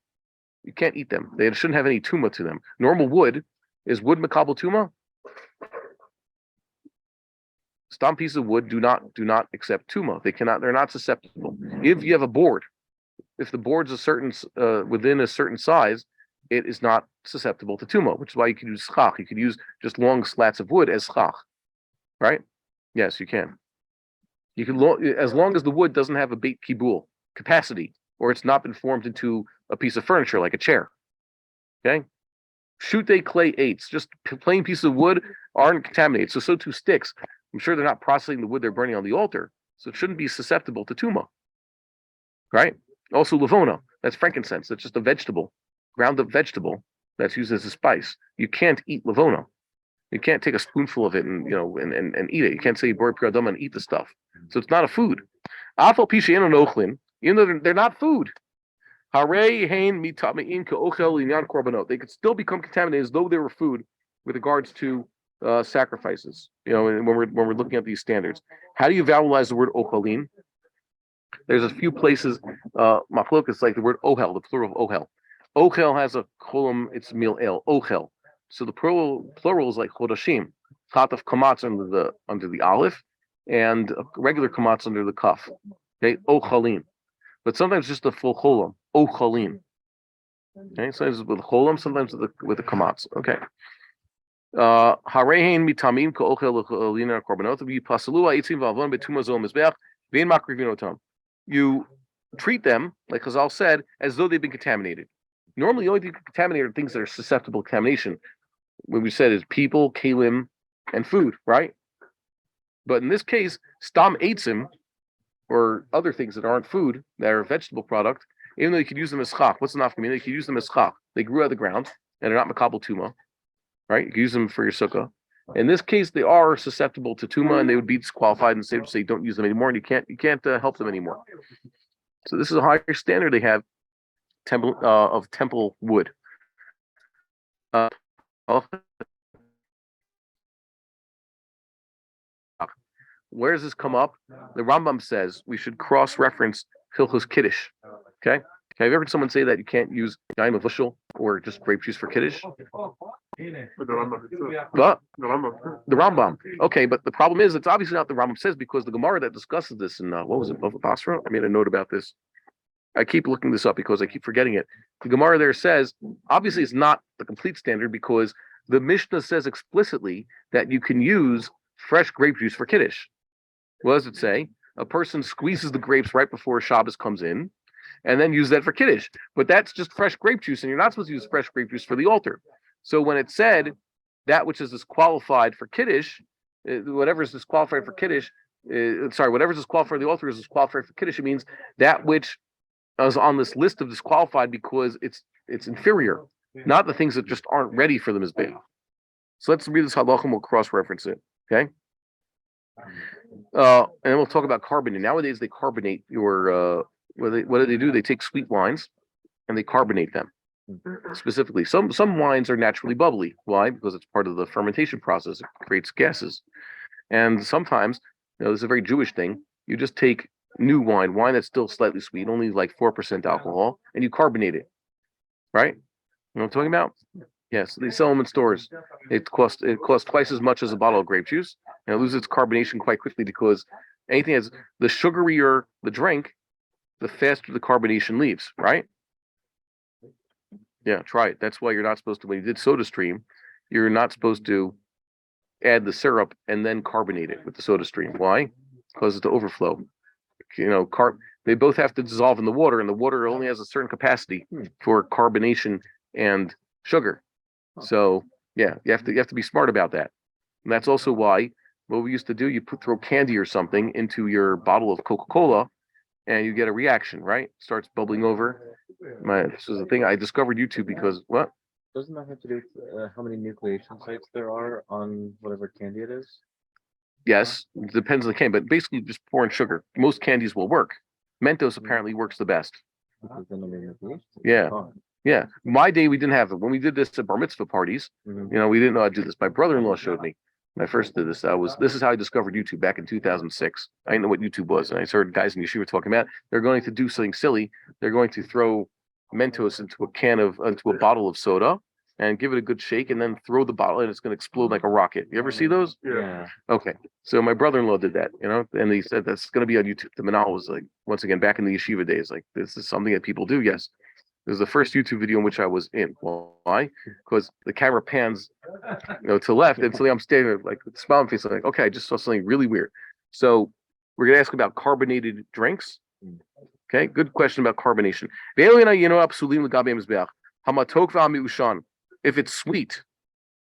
you can't eat them. They shouldn't have any tuma to them. Normal wood, is wood makabel tuma? Stomp pieces of wood do not accept tuma. They're not susceptible. If you have a board, if the board's within a certain size, it is not susceptible to tuma, which is why you can use schach. You could use just long slats of wood as schach, right? Yes, you can. You can, as long as the wood doesn't have a beit kibul capacity, or it's not been formed into a piece of furniture like a chair. Okay, shute clay eights, just plain pieces of wood aren't contaminated. So too sticks. I'm sure they're not processing the wood they're burning on the altar, so it shouldn't be susceptible to tuma, right? Also, lavona, that's frankincense. That's just a vegetable, ground up vegetable that's used as a spice. You can't eat lavona. You can't take a spoonful of it and eat it. You can't say bor piradama and eat the stuff. So it's not a food. Afal pisha eno nochlin, even though they're not food. Harei hein mitamein ke'ochel linyan korbanot. They could still become contaminated as though they were food with regards to sacrifices. When we're looking at these standards, how do you vowelize the word ochalin? There's a few places, machlokas, like the word ohel, the plural of ohel. Ochel has a kolum, it's mil el, ochel. So the plural is like chodashim, chat of kamatz under the aleph, and regular kamatz under the kaf. Okay, ochalin. But sometimes just a full cholam, ochalin. Okay, sometimes with cholam, sometimes with the kamatz. Okay. Harein mitamim ka'ochel l'cholina korbanot v'yipasalu ha'etzim v'avon betuma zo mizbeach v'ein makrivin otam. You treat them, like Chazal said, as though they've been contaminated. Normally, the only thing contaminated are things that are susceptible to contamination. What we said is people, kalim, and food, right? But in this case, stam eitzim, or other things that aren't food, that are a vegetable product, Even though you could use them as chach. What's the nafkamina? You could use them as chach. They grew out of the ground and they're not makabel tuma, right? You can use them for your sukkah. In this case, they are susceptible to tuma, and they would be disqualified and say don't use them anymore, and you can't help them anymore. So this is a higher standard they have of temple wood. Where does this come up? The Rambam says we should cross-reference Hilchos Kiddush. Okay? Have you ever heard someone say that you can't use yain of bushel or just grape juice for Kiddush? What? The Rambam. Okay, but the problem is it's obviously not the Rambam says, because the Gemara that discusses this in what was it, Bava Basra? I made a note about this. I keep looking this up because I keep forgetting it. The Gemara there says obviously it's not the complete standard, because the Mishneh says explicitly that you can use fresh grape juice for Kiddush. What does it say? A person squeezes the grapes right before Shabbos comes in, and then use that for Kiddush. But that's just fresh grape juice, and you're not supposed to use fresh grape juice for the altar. So when it said that which is disqualified for Kiddush, whatever is disqualified for Kiddush, whatever is disqualified for the altar is disqualified for Kiddush, it means that which is on this list of disqualified because it's inferior, not the things that just aren't ready for the Mizbeach. So let's read this halacha and we'll cross-reference it, okay? And then we'll talk about carbonate. Nowadays they carbonate your what do they do? They take sweet wines and they carbonate them specifically. Some wines are naturally bubbly. Why? Because it's part of the fermentation process. It creates gases. And sometimes, this is a very Jewish thing. You just take new wine that's still slightly sweet, only like 4% alcohol, and you carbonate it. Right? You know what I'm talking about? Yes, they sell them in stores. It costs twice as much as a bottle of grape juice, and it loses its carbonation quite quickly, because anything that's the sugarier the drink, the faster the carbonation leaves, right? Yeah, try it. That's why you're not supposed to, when you did SodaStream, you're not supposed to add the syrup and then carbonate it with the SodaStream. Why? Because it's the overflow. They both have to dissolve in the water, and the water only has a certain capacity for carbonation and sugar. So yeah, you have to be smart about that. And that's also why what we used to do, you throw candy or something into your bottle of Coca-Cola, and you get a reaction, right? Starts bubbling over. This is the thing I discovered YouTube because what?
Doesn't that have to do with how many nucleation sites there are on whatever candy it is?
Yes, it depends on the candy, but basically just pour in sugar. Most candies will work. Mentos apparently works the best.
Because the number of nucleations is
Yeah.
gone.
Yeah. My day we didn't have it. When we did this at bar mitzvah parties, we didn't know how to do this. My brother-in-law showed me. When I first did this, this is how I discovered YouTube back in 2006. I didn't know what YouTube was, and I heard guys in yeshiva talking about they're going to do something silly. They're going to throw Mentos into a bottle of soda and give it a good shake, and then throw the bottle, and it's going to explode like a rocket. You ever see those?
Yeah.
Okay. So my brother-in-law did that, and he said that's going to be on YouTube. The Manal was like, once again, back in the yeshiva days, like this is something that people do. Yes. This is the first YouTube video in which I was in. Why? Because the camera pans, to left, and so I'm standing there like with a smile on my face. I'm like, okay, I just saw something really weird. So we're gonna ask about carbonated drinks. Okay, good question about carbonation. If it's sweet,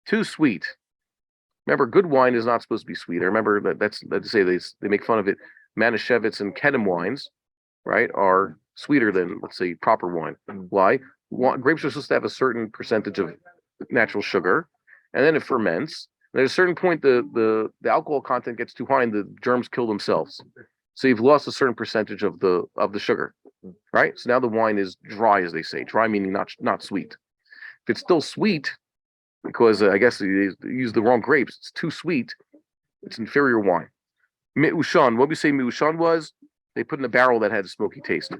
too sweet. Remember, good wine is not supposed to be sweet. I remember that's say they make fun of it. Manischewitz and Kedem wines, right, are sweeter than, let's say, proper wine. Why? Grapes are supposed to have a certain percentage of natural sugar, and then it ferments. And at a certain point, the alcohol content gets too high, and the germs kill themselves. So you've lost a certain percentage of the sugar, right? So now the wine is dry, as they say. Dry meaning not sweet. If it's still sweet, because I guess you use the wrong grapes, it's too sweet. It's inferior wine. Me'ushan. What we say me'ushan was, they put in a barrel that had a smoky taste.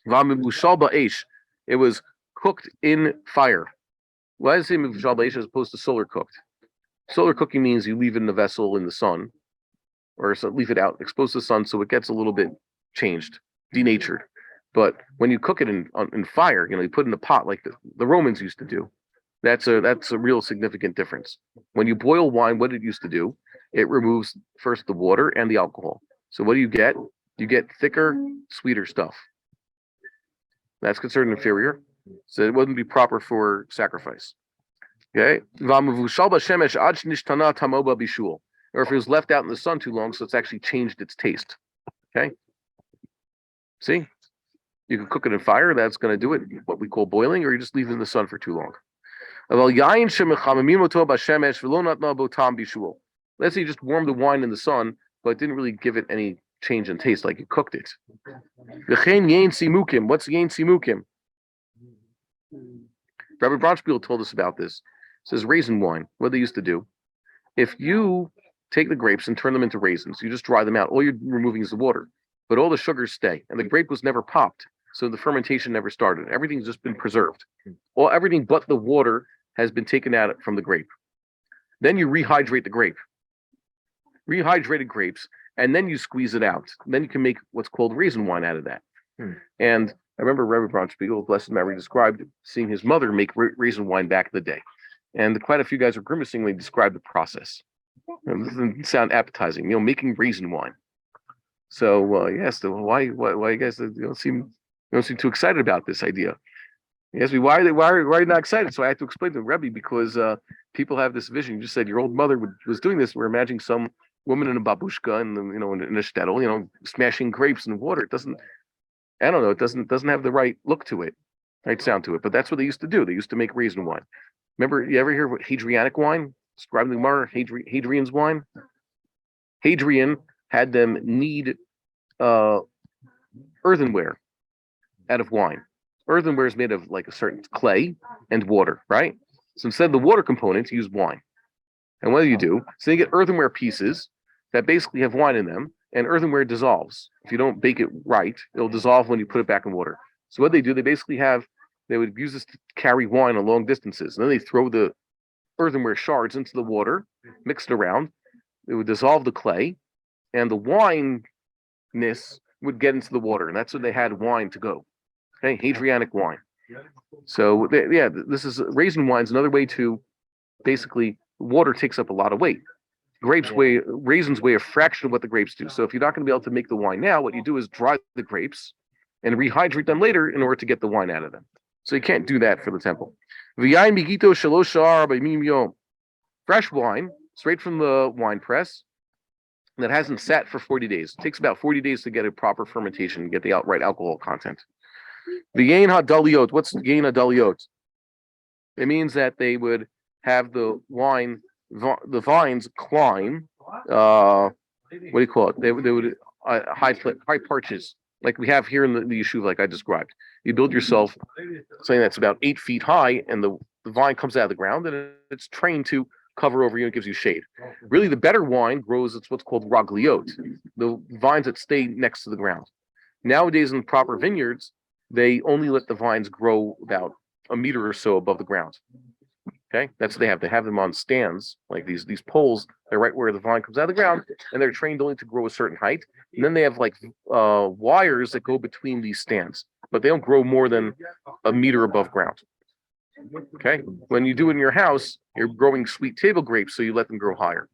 It was cooked in fire. Why does it say mivshal ba'esh as opposed to solar cooked? Solar cooking means you leave it in a vessel in the sun, or leave it out, exposed to the sun, so it gets a little bit changed, denatured. But when you cook it in fire, you put it in a pot like the Romans used to do. That's a real significant difference. When you boil wine, what it used to do, it removes first the water and the alcohol. So what do you get? You get thicker, sweeter stuff. That's considered inferior, so it wouldn't be proper for sacrifice. Okay, or if it was left out in the sun too long, so it's actually changed its taste. Okay, see, You can cook it in fire. That's going to do it, what we call boiling, or you just leave it in the sun for too long. Let's say you just warmed the wine in the sun, but didn't really give it any change in taste, like you cooked it. What's yain simukim? Rabbi Bronspiel told us about this. It says raisin wine. What they used to do, if you take the grapes and turn them into raisins, you just dry them out. All you're removing is the water, but all the sugars stay, and the grape was never popped, so the fermentation never started. Everything's just been preserved. Everything but the water has been taken out from the grape. Then you rehydrate the grape. Rehydrated grapes, and then you squeeze it out. Then you can make what's called raisin wine out of that. And I remember Rabbi Bronspiegel, blessed memory, described seeing his mother make raisin wine back in the day. And quite a few guys were grimacing when they described the process. It doesn't sound appetizing, making raisin wine. So yes, why you guys don't seem too excited about this idea? He asked me why are you not excited? So I had to explain to Rebbe, because people have this vision. You just said your old mother was doing this. We're imagining some woman in a babushka and in a shtetl, smashing grapes in water. It doesn't. I don't know. It doesn't have the right look to it, right sound to it. But that's what they used to do. They used to make raisin wine. Remember, you ever hear of Hadrianic wine? Describing the Gemara, Hadrian's wine. Hadrian had them knead earthenware out of wine. Earthenware is made of like a certain clay and water, right? So instead of the water components, you use wine. And what do? So you get earthenware pieces that basically have wine in them, and earthenware dissolves. If you don't bake it right, it'll dissolve when you put it back in water. So what they do, they would use this to carry wine a long distances. And then they throw the earthenware shards into the water, mix it around. It would dissolve the clay, and the wineness would get into the water. And that's when they had wine to go. Okay, Hadrianic wine. So this is raisin wine is another way to basically water takes up a lot of weight. Raisins weigh a fraction of what the grapes do. So if you're not going to be able to make the wine now, what you do is dry the grapes and rehydrate them later in order to get the wine out of them. So you can't do that for the temple. Fresh wine, straight from the wine press, that hasn't sat for 40 days. It takes about 40 days to get a proper fermentation and get the outright alcohol content. The yain hadaliot. What's the yain hadaliot? It means that they would have the the vines climb. What do you call it? They would high perches, like we have here in the yeshuv, like I described. You build yourself something that's about 8 feet high, and the vine comes out of the ground, and it's trained to cover over you and gives you shade. Really, the better wine grows. It's what's called ragliot, the vines that stay next to the ground. Nowadays, in proper vineyards, they only let the vines grow about a meter or so above the ground. Okay, that's what they have. They have them on stands, like these poles. They're right where the vine comes out of the ground, and they're trained only to grow a certain height. And then they have like wires that go between these stands, but they don't grow more than a meter above ground. Okay, when you do it in your house, you're growing sweet table grapes, so you let them grow higher.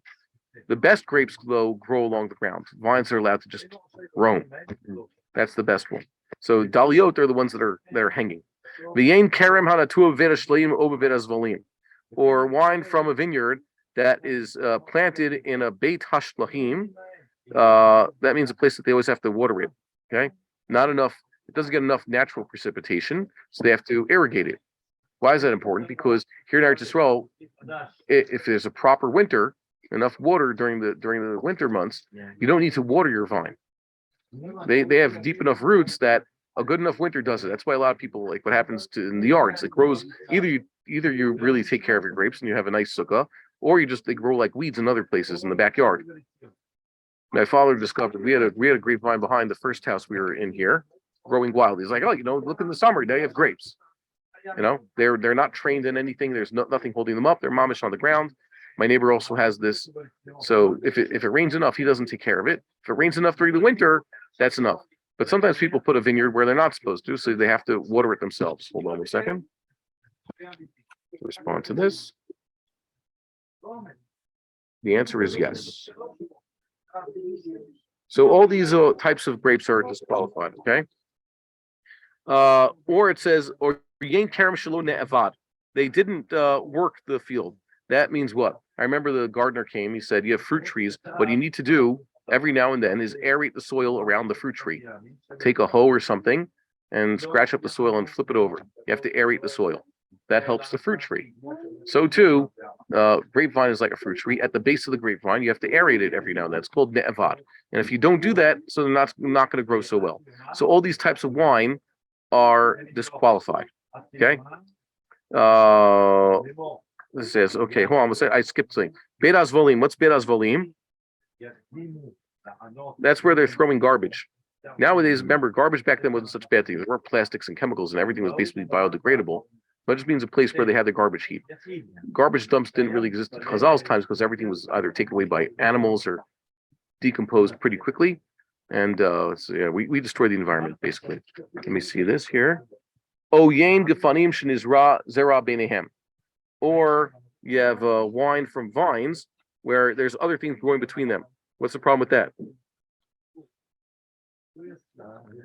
The best grapes, though, grow along the ground. Vines are allowed to just roam. That's the best one. So daliot are the ones that are hanging. V'yein kerem hanatua v'erashleim obavidazvolim, or wine from a vineyard that is planted in a beit hashplachim. That means a place that they always have to water it. Okay, not enough. It doesn't get enough natural precipitation, so they have to irrigate it. Why is that important? Because here in Eretz Yisrael, if there's a proper winter, enough water during the winter months, you don't need to water your vine. They have deep enough roots that a good enough winter does it. That's why a lot of people, like what happens in the yards, it grows either you really take care of your grapes and you have a nice sukkah, or they grow like weeds in other places in the backyard. My father discovered we had a grapevine behind the first house we were in here, growing wild. He's like, look in the summer, they have grapes. They're not trained in anything. There's nothing holding them up. They're mamish on the ground. My neighbor also has this. So if it rains enough, he doesn't take care of it. If it rains enough during the winter, that's enough. But sometimes people put a vineyard where they're not supposed to, so they have to water it themselves. Hold on a second. To respond to this. The answer is yes. So all these types of grapes are disqualified, okay? Or it says, or Yen Karam Shilo Ne'avad. They didn't work the field. That means what? I remember the gardener came, he said, you have fruit trees. What you need to do every now and then is aerate the soil around the fruit tree. Take a hoe or something and scratch up the soil and flip it over. You have to aerate the soil. That helps the fruit tree. So too, grapevine is like a fruit tree. At the base of the grapevine, you have to aerate it every now and then. It's called ne'avad. And if you don't do that, so they're not going to grow so well. So all these types of wine are disqualified. Okay. This says, okay, hold on. I skipped something. Beras volim. What's beras volim? That's where they're throwing garbage. Nowadays, remember, garbage back then wasn't such a bad thing. There weren't plastics and chemicals, and everything was basically biodegradable. But it just means a place where they had the garbage heap. Garbage dumps didn't really exist in Chazal's times because everything was either taken away by animals or decomposed pretty quickly. And so yeah, we destroy the environment, basically. Let me see this here. Oyein gefanim shenizra zera beinehem. Or you have wine from vines where there's other things growing between them. What's the problem with that?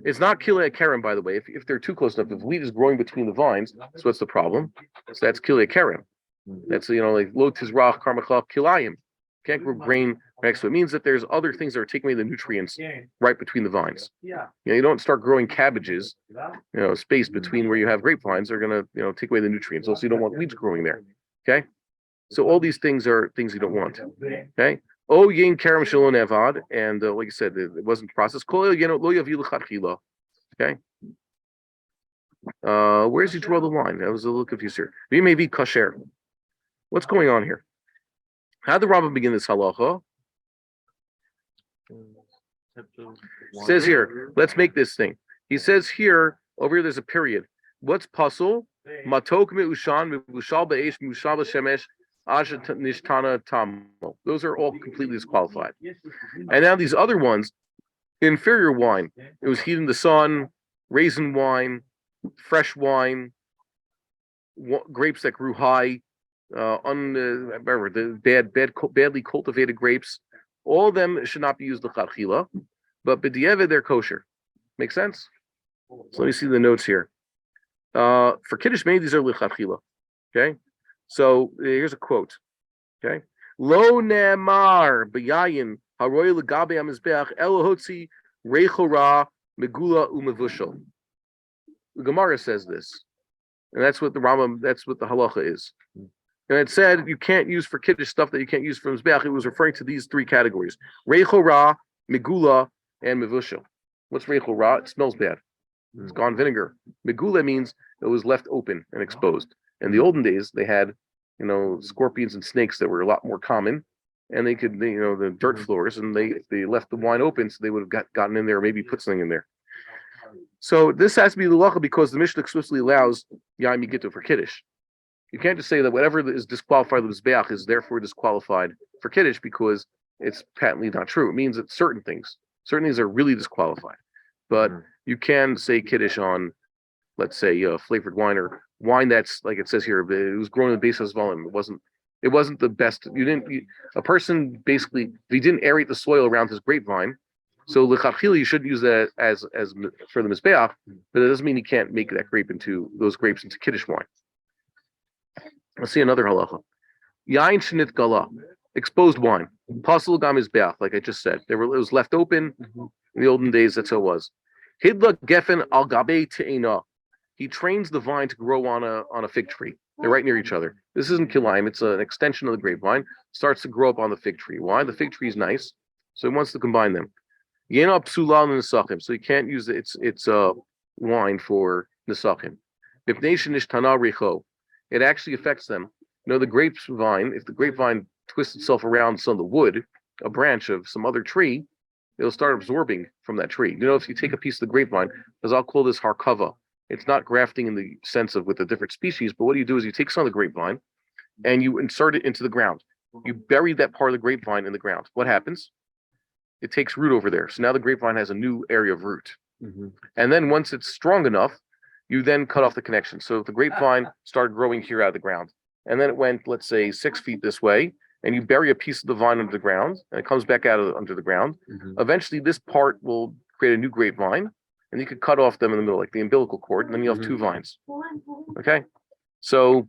It's not kilei karim, by the way. If they're too close enough, if wheat is growing between the vines, so what's the problem? So that's kilei karim. That's like lo tizrach karmacha kilayim. Can't grow grain next to it. It means that there's other things that are taking away the nutrients right between the vines. You don't start growing cabbages, space between where you have grapevines are gonna, take away the nutrients. Also, you don't want weeds growing there. Okay, so all these things are things you don't want. Okay. Oh, yin karam shalom evad, and like I said, it wasn't processed. Okay. Where does he draw the line? I was a little confused here. We may be kasher. What's going on here? How did the Rambam begin this halacha? Says here, let's make this thing. He says here, over here, there's a period. What's puzzle? Matok me'ushan me'ushal be'esh me'ushal b'shemesh ajat nishtana tamo. Those are all completely disqualified. And now these other ones, inferior wine. It was heated in the sun, raisin wine, fresh wine, grapes that grew high, remember the badly cultivated grapes. All of them should not be used l'chadchila, but b'diavad they're kosher. Make sense? So let me see the notes here. For Kiddush May, these are l'chadchila. Okay, so here's a quote. Okay, lo ne'amar b'yayin haroy l'gabe hamizbeach elohotzi reichora megula umevushal. The Gemara says this, and that's what the Rambam. That's what the halacha is. And it said you can't use for Kiddush stuff that you can't use for Mizbeach. It was referring to these three categories: Reichel Ra, Megula, and Mevushel. What's Reichel Ra? It smells bad. It's gone vinegar. Megula means it was left open and exposed. In the olden days, they had, scorpions and snakes that were a lot more common, and they could, the dirt floors, and they left the wine open, so they would have gotten in there, maybe put something in there. So this has to be the halacha because the Mishneh explicitly allows Yaim Yigito for Kiddush. You can't just say that whatever is disqualified with Mizbeach is therefore disqualified for Kiddush because it's patently not true. It means that certain things are really disqualified. But you can say Kiddush on, let's say, flavored wine or wine that's, like it says here, it was grown in the base of volume. It wasn't the best. A person basically, if he didn't aerate the soil around his grapevine, so l'chadchila you shouldn't use that as for the Mizbeach, but it doesn't mean you can't make those grapes into Kiddush wine. Let's see another halacha. Yain shenit gala, exposed wine. Pasul gam Mizbeach, like I just said. It was left open in the olden days. That's how it was. Hidla gefen al gabe te'ina. He trains the vine to grow on a fig tree. They're right near each other. This isn't kilaim. It's an extension of the grapevine. Starts to grow up on the fig tree. Why? The fig tree is nice, so he wants to combine them. Yena psula nesachim. So you can't use its wine for nesachim. Bipnei nishtana richo. It actually affects them. The grapevine, if the grapevine twists itself around some of the wood, a branch of some other tree, it'll start absorbing from that tree. If you take a piece of the grapevine, as I'll call this harkava, it's not grafting in the sense of with a different species, but what you do is you take some of the grapevine and you insert it into the ground. You bury that part of the grapevine in the ground. What happens? It takes root over there. So now the grapevine has a new area of root. And then once it's strong enough, you then cut off the connection. So if the grapevine started growing here out of the ground, and then it went, let's say, 6 feet this way, and you bury a piece of the vine under the ground, and it comes back out under the ground, eventually this part will create a new grapevine, and you could cut off them in the middle, like the umbilical cord, and then you have two vines. Okay? So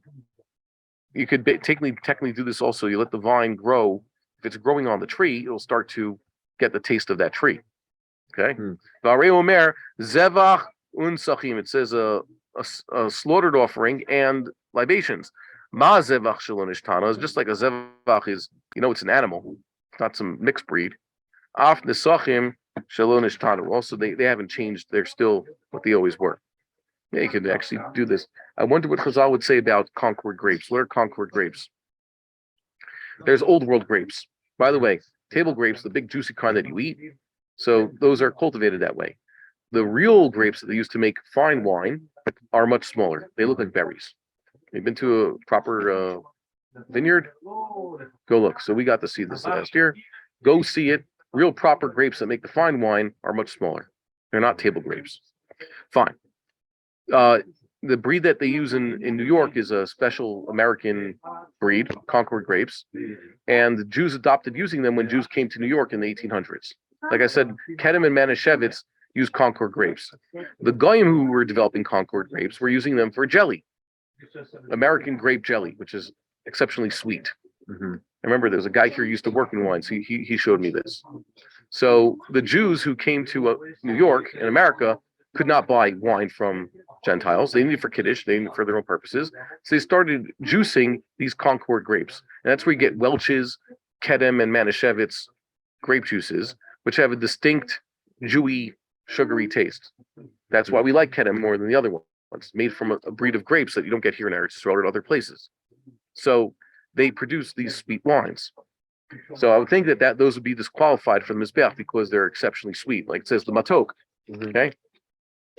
you could technically do this also. You let the vine grow. If it's growing on the tree, it'll start to get the taste of that tree. Okay? V'arei omer, zevach unsachim. It says a slaughtered offering and libations. Ma zevach shalon ishtana is just like a zevach is. It's an animal, not some mixed breed. Af nesachim shalon ishtana. Also, they haven't changed. They're still what they always were. Yeah, you could actually do this. I wonder what Chazal would say about Concord grapes. What are Concord grapes? There's old world grapes. By the way, table grapes, the big juicy kind that you eat. So those are cultivated that way. The real grapes that they use to make fine wine are much smaller. They look like berries. You've been to a proper vineyard? Go look. So we got to see this last year. Go see it. Real proper grapes that make the fine wine are much smaller. They're not table grapes. Fine. The breed that they use in New York is a special American breed, Concord grapes, and the Jews adopted using them when Jews came to New York in the 1800s. Like I said, Kedem and Manischewitz used Concord grapes. The Goyim who were developing Concord grapes were using them for jelly, American grape jelly, which is exceptionally sweet.
Mm-hmm.
I remember there was a guy here who used to work in wines. He showed me this. So the Jews who came to New York and America could not buy wine from Gentiles. They needed it for Kiddush, they needed it for their own purposes. So they started juicing these Concord grapes. And that's where you get Welch's, Kedem, and Manischewitz grape juices, which have a distinct Jewy, sugary taste. That's why we like Kedem more than the other ones. It's made from a breed of grapes that you don't get here in Eretz Yisrael or other places. So they produce these sweet wines. So I would think that those would be disqualified from the Mizbeach because they're exceptionally sweet. Like it says the matok. Okay.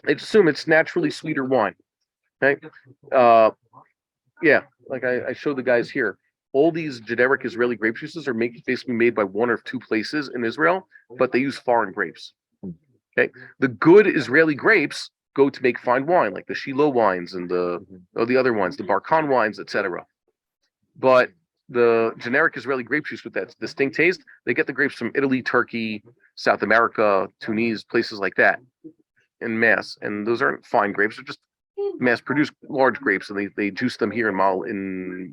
I assume it's naturally sweeter wine. Okay. Yeah, like I showed the guys here. All these generic Israeli grape juices are basically made by one or two places in Israel, but they use foreign grapes. Okay. The good Israeli grapes go to make fine wine, like the Shilo wines and the other wines, the Barkan wines, etc. But the generic Israeli grape juice with that distinct taste, they get the grapes from Italy, Turkey, South America, Tunis, places like that, in mass. And those aren't fine grapes; they're just mass-produced large grapes, and they juice them here in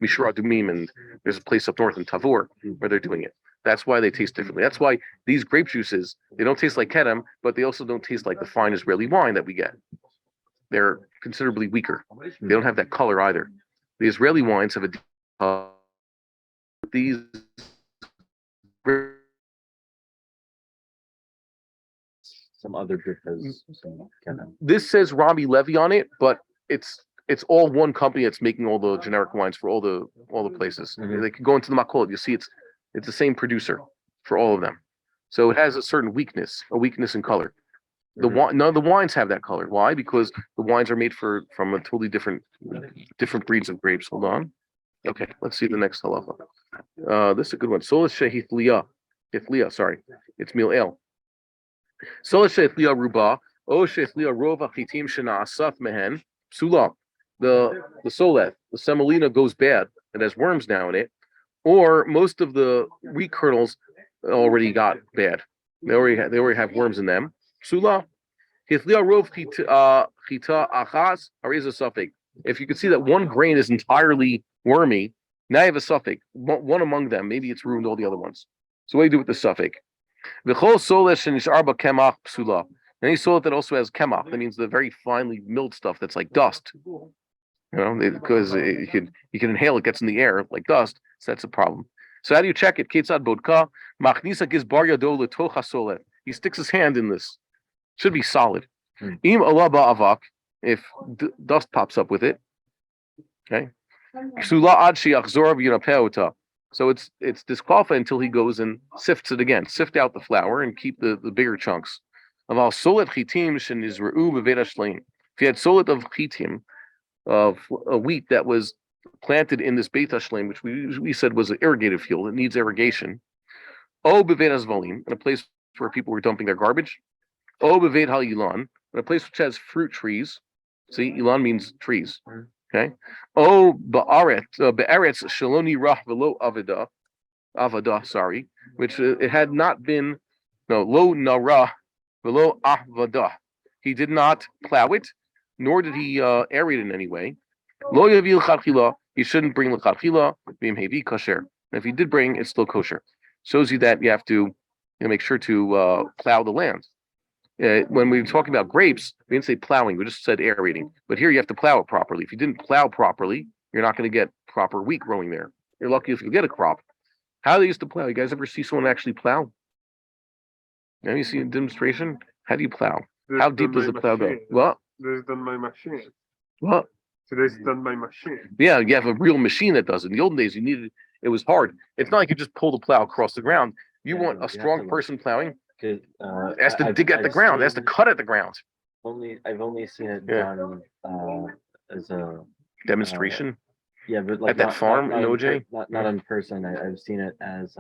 Mishra Dumim, and there's a place up north in Tavor where they're doing it. That's why they taste differently. That's why these grape juices, they don't taste like Kedem, but they also don't taste like the fine Israeli wine that we get. They're considerably weaker. They don't have that color either. The Israeli wines have these.
Some other group has some kind of.
This says Rami Levy on it, but it's all one company that's making all the generic wines for all the places.
Mm-hmm.
They can go into the Makol. You see, it's the same producer for all of them. So it has a certain weakness in color. None of the wines have that color. Why? Because the wines are made from a totally different breeds of grapes. Hold on. Okay, let's see the next halacha. This is a good one. Solas shehithliya. Sorry. It's mil el. Solas shehithliya ruba. O shehithliya rova chitim shena asaf mehen. Psula. The soleth, the semolina goes bad. It has worms now in it. Or most of the wheat kernels already got bad. They already have worms in them. Psula. Hithliya rov chita achas ariza suffix. If you can see that one grain is entirely wormy, now you have a suffix. One among them, maybe it's ruined all the other ones. So what do you do with the suffix? V'chol solesh shenishar kemach psula. Any solet that also has kemach, that means the very finely milled stuff that's like dust. Because you can inhale, it gets in the air like dust. So that's a problem. So how do you check it? Ketzad bodka machnisa gizbar yado letocha solet. He sticks his hand in this. Should be solid. Im Allah ba'avak. If dust pops up with it, okay. So it's disqualified until he goes and sifts it again. Sift out the flour and keep the bigger chunks. If you had solet of chitim, of a wheat that was planted in this Beit HaShleim, which we said was an irrigated field, it needs irrigation. O bevet hazvalim, in a place where people were dumping their garbage. O bevet ha'yilan, in a place which has fruit trees. See, ilan means trees. Okay. O be'aretz shaloni rah velo avada. Sorry, which it had not been. No, lo narah velo avada. He did not plow it, nor did he aerate it in any way. Lo yavil chachila. He shouldn't bring l'chachila. Bim hevi kasher. If he did bring, it's still kosher. Shows you that you have to make sure to plow the land. When we were talking about grapes, we didn't say plowing, we just said aerating. But here you have to plow it properly. If you didn't plow properly, you're not going to get proper wheat growing there. You're lucky if you get a crop. How they used to plow? You guys ever see someone actually plow? Have you seen a demonstration? How do you plow? How deep does the plow go? What?
It's done by machine.
What?
Today's done by machine.
Yeah, you have a real machine that does it. In the olden days, it was hard. It's not like you just pull the plow across the ground. You want a strong person plowing. It has to dig at the ground. It has to cut at the ground.
I've only seen it done as a
demonstration.
Yeah, but like
at that farm in OJ.
Not in person. I've seen it as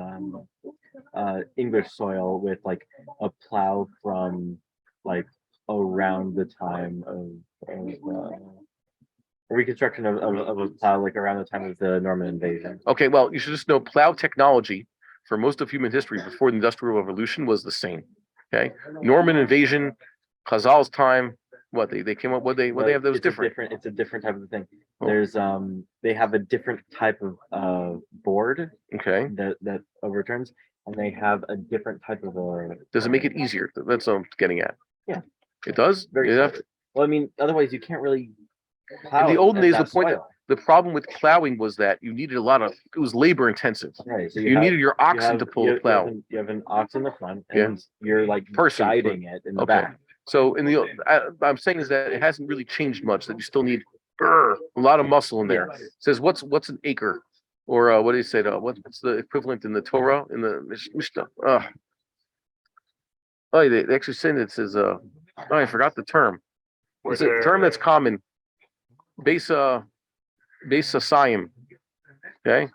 English soil with like a plow from like around the time of reconstruction of a plow, like around the time of the Norman invasion.
Okay, well, you should just know plow technology for most of human history before the Industrial Revolution was the same. Okay, Norman invasion, Chazal's time. What they came up? What they have that was different.
It's a different type of thing. There's they have a different type of board.
Okay.
That overturns, and they have a different type of
Does it make it easier? That's what I'm getting at.
Yeah.
It does.
Very well, I mean, otherwise you can't really.
In the olden days, the problem with plowing was that you needed it was labor intensive.
Right. So
you needed your oxen to pull the plow.
You have an ox in the front, and you're like guiding it in the back.
So I'm saying is that it hasn't really changed much. That you still need a lot of muscle in there. Yes. It says what's an acre, or what do you say? What's the equivalent in the Torah in the Mishneh? They actually say that it says I forgot the term. It's a term that's common. Besa Sayim. Okay.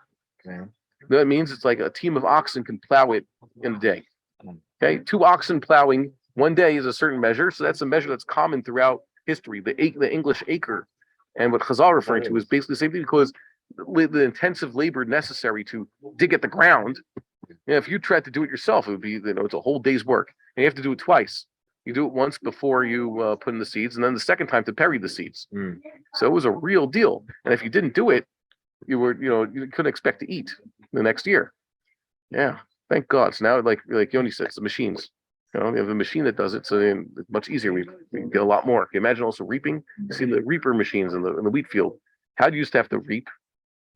That means it's like a team of oxen can plow it in a day. Okay, 2 oxen plowing one day is a certain measure, so that's a measure that's common throughout history. The English acre, and what Chazal referring to is basically the same thing, because the intensive labor necessary to dig at the ground. If you tried to do it yourself, it would be it's a whole day's work, and you have to do it twice. You do it once before you put in the seeds, and then the second time to bury the seeds. So it was a real deal. And if you didn't do it, you couldn't expect to eat the next year. Yeah, thank God. So now, like Yoni said, it's the machines. We have a machine that does it, so it's much easier. We can get a lot more. Can you imagine also reaping? You see the reaper machines in the wheat field. How do you used to have to reap?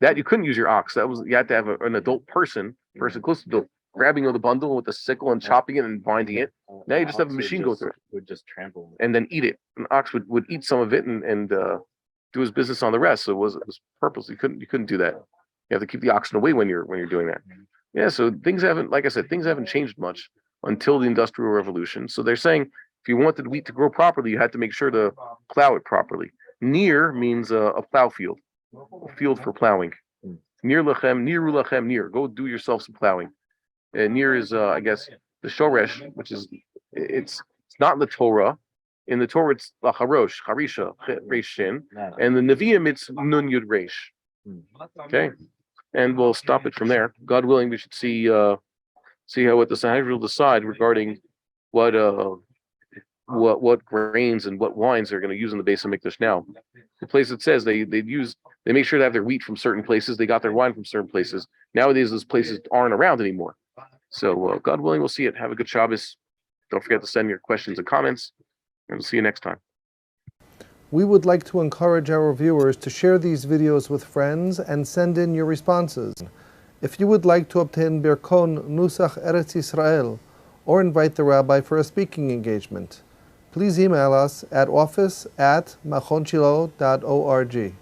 That you couldn't use your ox. You had to have an adult person close to adult, grabbing the bundle with a sickle and chopping it and binding it. Now you just have a machine go through it.
Would just trample
and then eat it. An ox would eat some of it and do his business on the rest. So it was purpose. You couldn't do that. You have to keep the oxen away when you're doing that. Yeah. So things haven't, like I said, changed much until the Industrial Revolution. So they're saying if you wanted wheat to grow properly, you had to make sure to plow it properly. Near means a plow field, a field for plowing. Near lachem, niru lachem, near. Go do yourself some plowing. And near is, I guess, the shoresh, which is it's not in the Torah. In the Torah, it's lacharosh, harisha, resh shin, and the Nevi'im it's nun yud resh. Okay, and we'll stop it from there. God willing, we should see what the Sanhedrin will decide regarding what grains and what wines they're going to use in the Beis HaMikdash now. The place it says they make sure to have their wheat from certain places. They got their wine from certain places. Nowadays, those places aren't around anymore. So God willing, we'll see it. Have a good Shabbos. Don't forget to send your questions and comments, and we'll see you next time.
We would like to encourage our viewers to share these videos with friends and send in your responses. If you would like to obtain Birkon Nusach Eretz Yisrael or invite the rabbi for a speaking engagement, please email us at office@machonshilo.org.